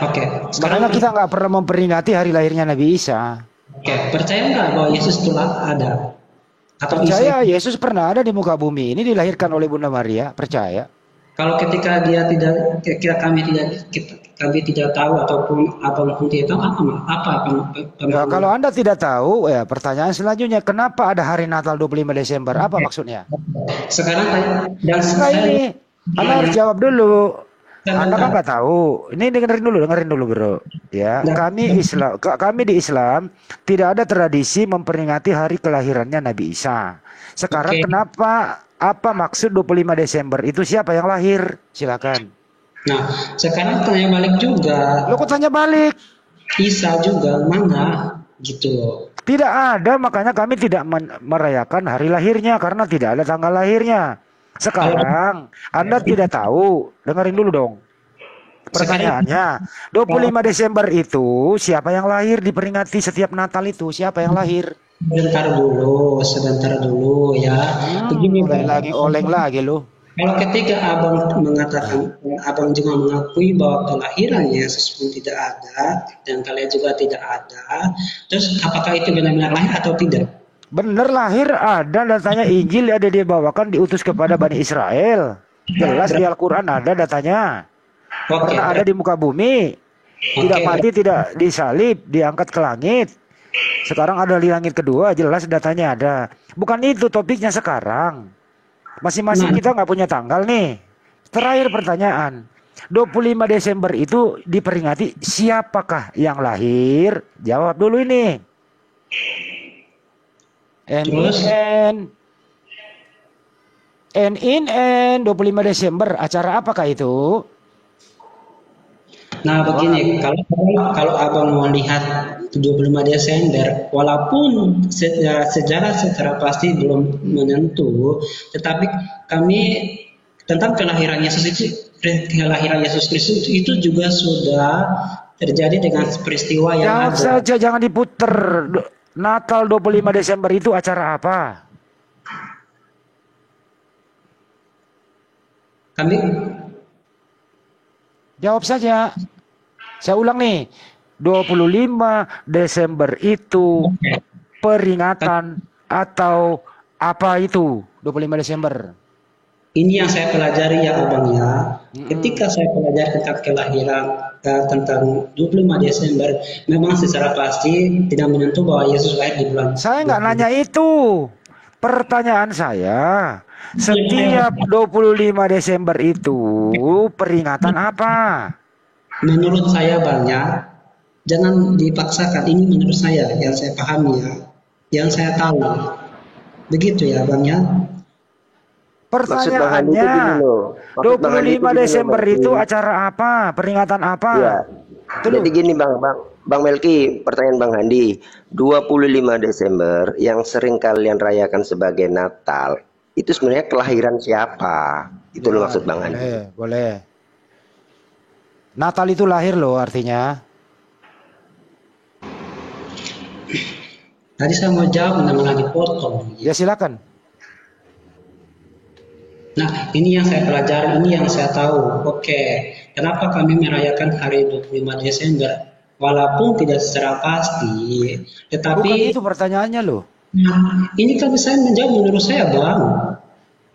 Oke. Makanya kita nggak pernah memperingati hari lahirnya Nabi Isa. Oke, percaya nggak bahwa Yesus telah ada? Atau percaya Yesus pernah ada di muka bumi ini, dilahirkan oleh Bunda Maria, percaya. Kalau ketika dia tidak, kami tidak tahu ataupun abang pun tidak tahu apa ya, kalau Anda tidak tahu, ya pertanyaan selanjutnya, kenapa ada hari Natal 25 Desember? Apa maksudnya? Sekarang ini Anda harus jawab dulu. Anda kan nggak tahu. Ini dengerin dulu bro. Ya, kami di Islam tidak ada tradisi memperingati hari kelahirannya Nabi Isa. Sekarang kenapa? Apa maksud 25 Desember? Itu siapa yang lahir? Silakan. Nah, sekarang tanya balik juga. Lo kok tanya balik? Isa juga mana? Gitu. Tidak ada, makanya kami tidak merayakan hari lahirnya karena tidak ada tanggal lahirnya. Sekarang Anda tidak tahu. Dengerin dulu dong. Pertanyaannya, 25 Desember itu siapa yang lahir diperingati setiap Natal itu? Siapa yang lahir? Sebentar dulu ya. Begini oleng lagi lo. Kalau ketika abang mengatakan, abang juga mengakui bahwa kelahiran Yesus pun tidak ada dan kalian juga tidak ada, terus apakah itu benar-benar lahir atau tidak? Benar lahir, ada datanya. Injil ada dia bawakan, diutus kepada Bani Israel. Jelas di Al-Quran ada datanya. Pernah ada di muka bumi, tidak mati, tidak disalib, diangkat ke langit. Sekarang ada di langit kedua, jelas datanya ada. Bukan itu topiknya sekarang. Masing-masing kita nggak punya tanggal nih. Terakhir pertanyaan, 25 Desember itu diperingati siapakah yang lahir? Jawab dulu ini. NIN 25 Desember, acara apakah itu? Nah begini, kalau abang mau lihat 25 Desember, walaupun sejarah secara pasti belum menentu, tetapi kami tentang kelahiran Yesus Kristus itu juga sudah terjadi dengan peristiwa yang ada. Jangan diputer. Natal 25 Desember itu acara apa? Jawab saja. Saya ulang nih. 25 Desember itu peringatan atau apa itu? 25 Desember. Ini yang saya pelajari ya Abang ya. Ketika saya pelajari tentang kelahiran tentang 25 Desember, memang secara pasti tidak menyentuh bahwa Yesus lahir di bulan. Saya nggak nanya itu. Pertanyaan saya, setiap 25 Desember itu peringatan apa? Menurut saya Bang ya, jangan dipaksakan. Ini menurut saya, yang saya pahami ya, yang saya tahu. Begitu ya Bang ya. Pertanyaannya, 25 Desember itu acara apa? Peringatan apa? Ya. Jadi gini Bang Melki, pertanyaan Bang Handi, 25 Desember yang sering kalian rayakan sebagai Natal, itu sebenarnya kelahiran siapa? Itu loh maksud Bang Handi. Boleh. Natal itu lahir loh artinya. Tadi saya mau jawab namanya dipotong. Ya silakan. Nah, ini yang saya pelajari, ini yang saya tahu. Oke, kenapa kami merayakan hari 25 Desember? Walaupun tidak secara pasti, tetapi... Bukan itu pertanyaannya loh. Nah, ini kan saya menjawab menurut saya Bang.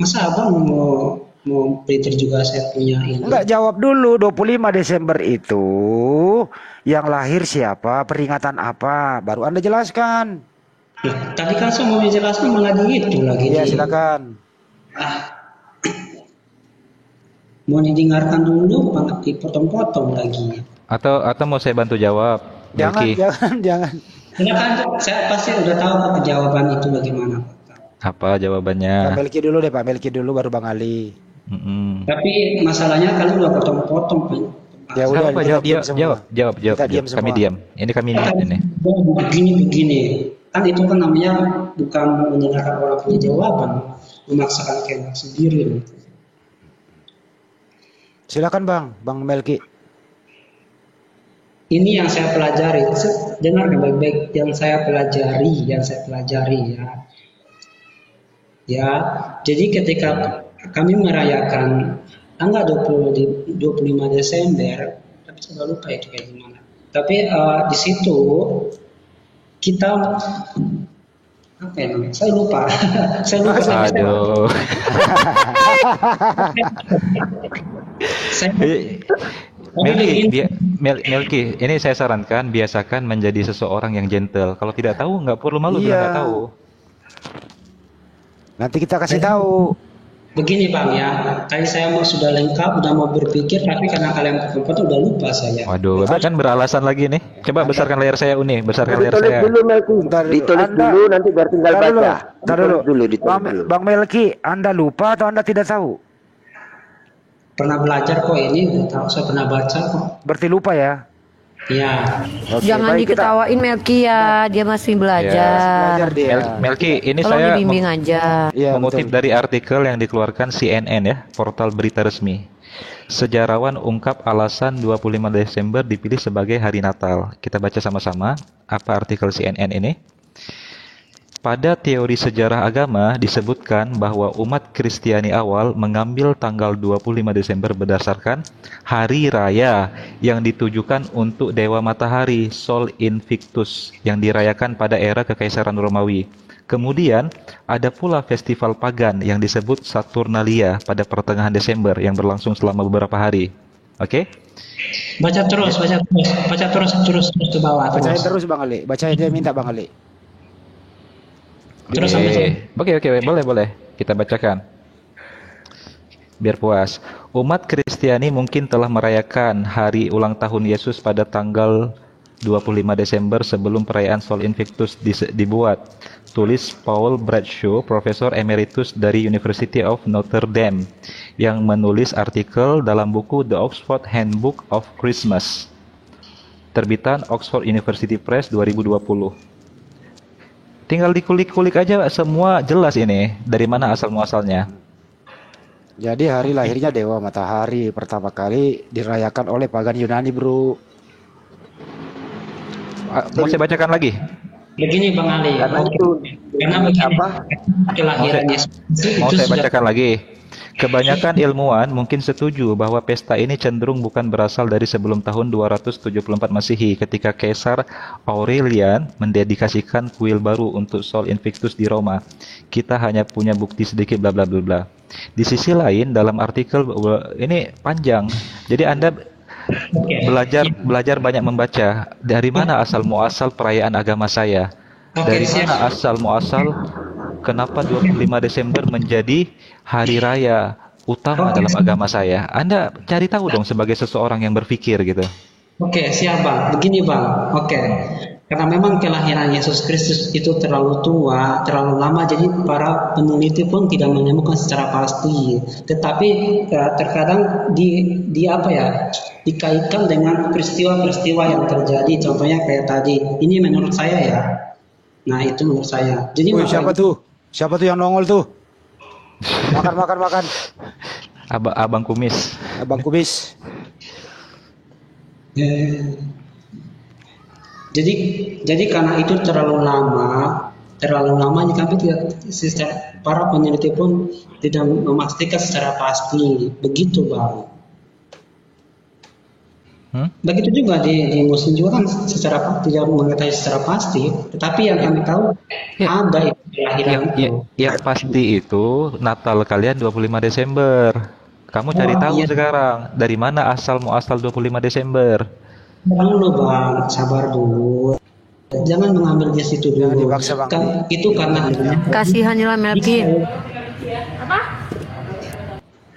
Masa Abang mau Peter juga saya punya ini? Enggak, jawab dulu. 25 Desember itu yang lahir siapa? Peringatan apa? Baru Anda jelaskan. Nah, tadi kan saya mau menjelaskan mengenai itu lagi. Ya silakan. Mau didengarkan dulu, dipotong-potong lagi. Atau mau saya bantu jawab? Jangan. Silakan, saya pasti udah tahu jawaban itu bagaimana. Apa jawabannya? Pak Melki dulu deh, Pak Melki dulu baru Bang Ali. Tapi masalahnya kalian udah potong-potong. Ya udah, jawab. Kami diam. Ini kami ini. Begini. Kan itu kan namanya bukan mendengarkan orang punya jawaban, memaksakan kehendak sendiri. Silakan Bang Melki. Ini yang saya pelajari. Dengar baik-baik yang saya pelajari ya. Ya, jadi ketika kami merayakan tanggal 25 Desember, tapi saya lupa itu kayak gimana. Tapi di situ kita apa ya namanya? Saya lupa. Aduh. Melki, ini saya sarankan biasakan menjadi seseorang yang gentle. Kalau tidak tahu nggak perlu malu bilang nggak tahu. Nanti kita kasih tahu. Begini Bang ya, tadi saya sudah lengkap, udah mau berpikir, tapi karena kalian potong udah lupa saya. Waduh, kan beralasan lagi nih. Coba besarkan layar saya besarkan layar saya. Ditulis dulu, nanti biar tinggal baca. Bang Melki, Anda lupa atau Anda tidak tahu? Pernah belajar kok ini, udah tahu, saya pernah baca kok. Berarti lupa ya? Iya. Jangan diketawain Melki ya, dia masih belajar. Melki, ini tolong saya dibimbing aja. Mengutip dari artikel yang dikeluarkan CNN ya, portal berita resmi. Sejarawan ungkap alasan 25 Desember dipilih sebagai hari Natal. Kita baca sama-sama apa artikel CNN ini. Pada teori sejarah agama disebutkan bahwa umat Kristiani awal mengambil tanggal 25 Desember berdasarkan hari raya yang ditujukan untuk Dewa Matahari Sol Invictus yang dirayakan pada era Kekaisaran Romawi. Kemudian ada pula festival pagan yang disebut Saturnalia pada pertengahan Desember yang berlangsung selama beberapa hari. Oke? Baca terus ke bawah. Bacain terus Bang Ali. Bacain dia minta Bang Ali. Terus sampai Oke, boleh. Kita bacakan. Biar puas. Umat Kristiani mungkin telah merayakan hari ulang tahun Yesus pada tanggal 25 Desember sebelum perayaan Sol Invictus dibuat. Tulis Paul Bradshaw, Profesor Emeritus dari University of Notre Dame, yang menulis artikel dalam buku The Oxford Handbook of Christmas, terbitan Oxford University Press 2020. Tinggal dikulik-kulik aja, semua jelas ini dari mana asal-muasalnya. Jadi hari lahirnya Dewa Matahari pertama kali dirayakan oleh pagan Yunani, bro. Mau saya bacakan lagi? Begini Bang Ali. Karena apa? Kelahiran Yesus. Mau saya bacakan lagi. Kebanyakan ilmuwan mungkin setuju bahwa pesta ini cenderung bukan berasal dari sebelum tahun 274 Masehi ketika Kaisar Aurelian mendedikasikan kuil baru untuk Sol Invictus di Roma. Kita hanya punya bukti sedikit bla bla bla bla. Di sisi lain dalam artikel ini panjang. Jadi Anda belajar banyak membaca. Dari mana asal muasal perayaan agama saya? Dari mana asal muasal kenapa 25 Desember menjadi hari raya utama dalam agama saya? Anda cari tahu dong sebagai seseorang yang berpikir gitu. Oke, siap Bang. Begini Bang. Oke. Karena memang kelahiran Yesus Kristus itu terlalu tua, terlalu lama, jadi para peneliti pun tidak menemukan secara pasti. Tetapi terkadang dikaitkan dengan peristiwa-peristiwa yang terjadi. Contohnya kayak tadi. Ini menurut saya ya. Nah itu menurut saya. Jadi siapa tuh? Siapa tuh yang nongol tuh? Makan. Abang kumis. Abang kumis. Jadi karena itu terlalu lama kami tidak, para peneliti pun tidak memastikan secara pasti. Begitu Bang. Begitu juga di Muslim juga kan tidak mengetahui secara pasti, tetapi yang kami tahu ada itu kelahiran itu. Yang pasti itu Natal kalian 25 Desember. Kamu cari tahu sekarang dari mana asal muasal 25 Desember. Sabar dulu. Jangan mengambil di situ dulu. Itu karena kasihanilah Melki. Apa?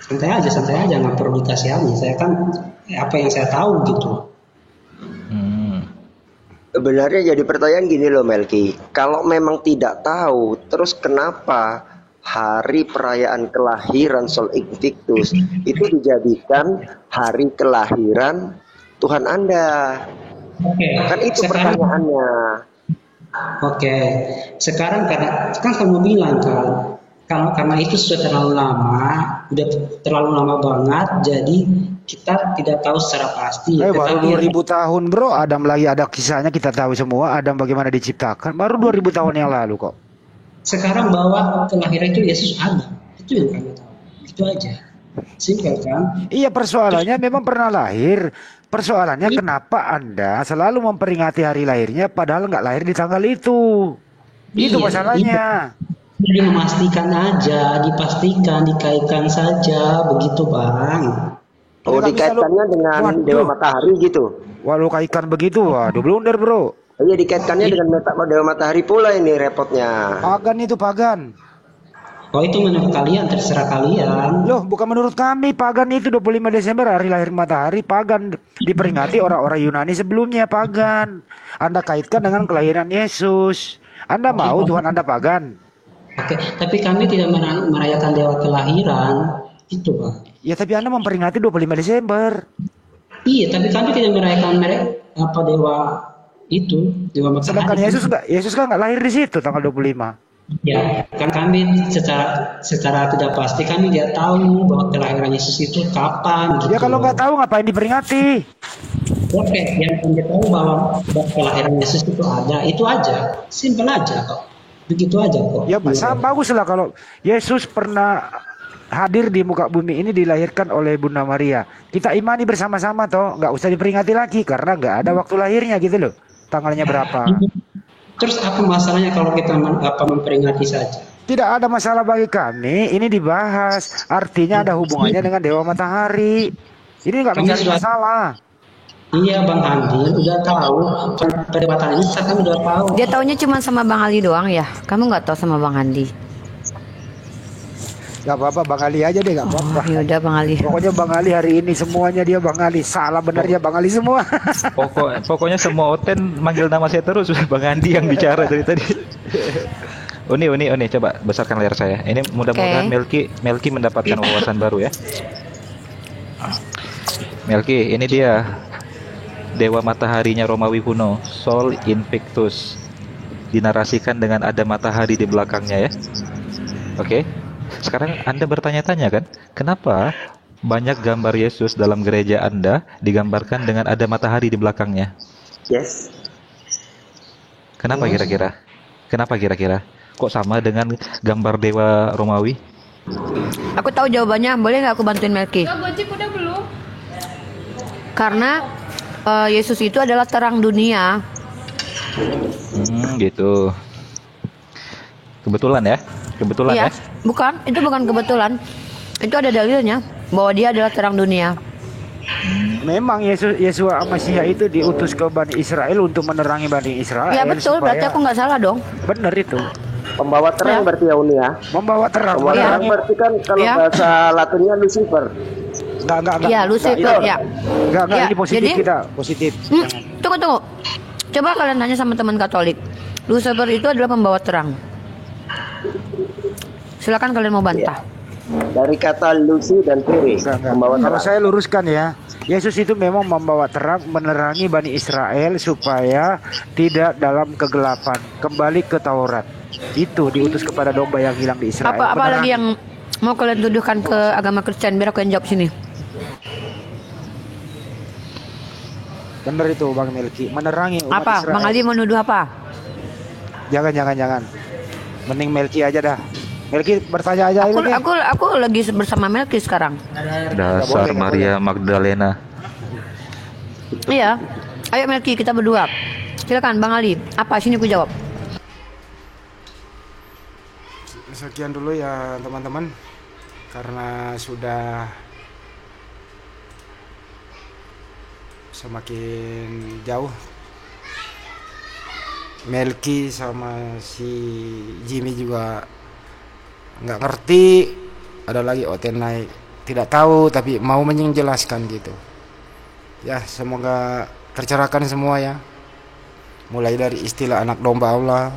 Santai aja, nggak perlu dikasihani. Saya kan apa yang saya tahu gitu. Sebenarnya jadi pertanyaan gini loh Melki, kalau memang tidak tahu, terus kenapa hari perayaan kelahiran Sol Invictus itu dijadikan hari kelahiran Tuhan Anda? Kan itu pertanyaannya. Sekarang karena kan kamu bilang kan, karena itu sudah terlalu lama banget, jadi kita tidak tahu secara pasti. Baru 2000 tahun bro, Adam lagi ada kisahnya, kita tahu semua Adam bagaimana diciptakan, baru 2000 tahun yang lalu kok. Sekarang bahwa kelahiran itu Yesus ada, itu yang kami tahu, itu aja. Simpel kan? Iya, persoalannya memang pernah lahir. Persoalannya kenapa Anda selalu memperingati hari lahirnya padahal nggak lahir di tanggal itu. Itu masalahnya. Jadi memastikan aja, dikaitkan saja, begitu Bang. Oh, dikaitkannya dengan Dewa Matahari gitu. Walau kaitkan begitu, waduh blunder bro. Iya, dikaitkannya dengan Dewa Matahari pula, ini repotnya. Pagan itu pagan. Oh, itu menurut kalian, terserah kalian. Loh, bukan menurut kami. Pagan itu 25 Desember hari lahir matahari, pagan. Diperingati orang-orang Yunani sebelumnya, pagan. Anda kaitkan dengan kelahiran Yesus. Anda mau Tuhan Anda pagan? Oke, tapi kami tidak merayakan dewa kelahiran. Itu Pak. Ya, tapi Anda memperingati 25 Desember. Iya, tapi kami tidak merayakan dewa itu, dewa matahari. Sedangkan Yesus kan nggak lahir di situ tanggal 25. Ya, kan kami secara tidak pasti kami tidak tahu bahwa kelahiran Yesus itu kapan. Gitu. Ya kalau nggak tahu ngapain diperingati? Oke, yang kami tahu bahwa kelahiran Yesus itu ada, itu aja, simpel aja kok. Begitu aja kok. Ya bagus lah kalau Yesus pernah hadir di muka bumi ini dilahirkan oleh Bunda Maria. Kita imani bersama-sama toh, nggak usah diperingati lagi karena nggak ada waktu lahirnya gitu loh. Tanggalnya berapa? Terus apa masalahnya kalau kita memperingati saja? Tidak ada masalah bagi kami. Ini dibahas. Artinya ada hubungannya dengan Dewa Matahari. Ini nggak mencari masalah. Iya Bang Andi, udah tahu perdebatan ini kami udah tahu. Dia taunya cuma sama Bang Ali doang ya. Kamu nggak tahu sama Bang Andi? Gak apa-apa, Bang Ali aja deh, gak apa-apa. Ya udah Bang Ali. Pokoknya Bang Ali hari ini semuanya dia Bang Ali. Salah benernya Bang Ali semua. Pokoknya semua Oten manggil nama saya terus. Bang Andi yang bicara dari tadi. Oni, coba besarkan layar saya. Ini mudah-mudahan Melki mendapatkan wawasan baru ya. Melki, ini dia dewa mataharinya Romawi kuno, Sol Invictus. Dinarasikan dengan ada matahari di belakangnya ya. Oke. Sekarang Anda bertanya-tanya kan, kenapa banyak gambar Yesus dalam gereja Anda digambarkan dengan ada matahari di belakangnya? Yes. Kenapa kira-kira? Kok sama dengan gambar dewa Romawi? Aku tahu jawabannya, boleh nggak aku bantuin Melki? Gojek udah belum? Karena Yesus itu adalah terang dunia. Gitu. Kebetulan ya? Kebetulan Iya, ya? bukan, itu bukan kebetulan. Itu ada dalilnya bahwa dia adalah terang dunia. Memang Yesua Masiha itu diutus ke Bani Israel untuk menerangi Bani Israel. Ya betul, berarti aku nggak salah dong. Benar itu. Pembawa terang berarti ya Uni ya. Membawa terang. Pembawa terang berarti kan kalau bahasa Latinnya Lucifer. Enggak. Iya, Lucifer ya. Enggak, ini positif jadi, kita, positif. Tunggu. Coba kalian tanya sama teman Katolik. Lucifer itu adalah pembawa terang. Silakan kalian mau bantah. Dari kata Lucy dan Peri. Kalau saya luruskan ya, Yesus itu memang membawa terang, menerangi Bani Israel supaya tidak dalam kegelapan, kembali ke Taurat. Itu diutus kepada domba yang hilang di Israel. Apa lagi yang mau kalian tuduhkan ke agama Kristen? Biar aku yang jawab sini. Benar itu Bang Melki, menerangi umat apa? Israel. Bang Ali mau nuduh apa? Jangan. Mending Melki aja dah. Melki bertanya aja. Aku lagi bersama Melki sekarang. Dasar Maria Magdalena. Iya. Ayo Melki, kita berdua. Silakan Bang Ali. Apa sini aku jawab. Sekian dulu ya teman-teman. Karena sudah semakin jauh. Melki sama si Jimmy juga nggak ngerti, ada lagi Otenai tidak tahu tapi mau menjelaskan gitu ya. Semoga tercerahkan semua ya, mulai dari istilah anak domba Allah,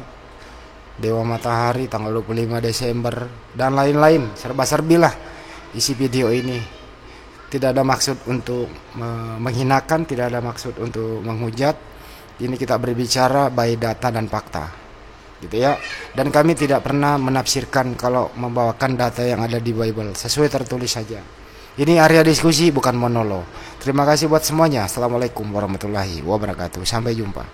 Dewa Matahari tanggal 25 Desember dan lain-lain, serba-serbi lah isi video ini. Tidak ada maksud untuk menghinakan, tidak ada maksud untuk menghujat. Ini kita berbicara by data dan fakta gitu ya, dan kami tidak pernah menafsirkan kalau membawakan data yang ada di Bible, sesuai tertulis saja. Ini area diskusi bukan monolog. Terima kasih buat semuanya. Assalamualaikum warahmatullahi wabarakatuh. Sampai jumpa.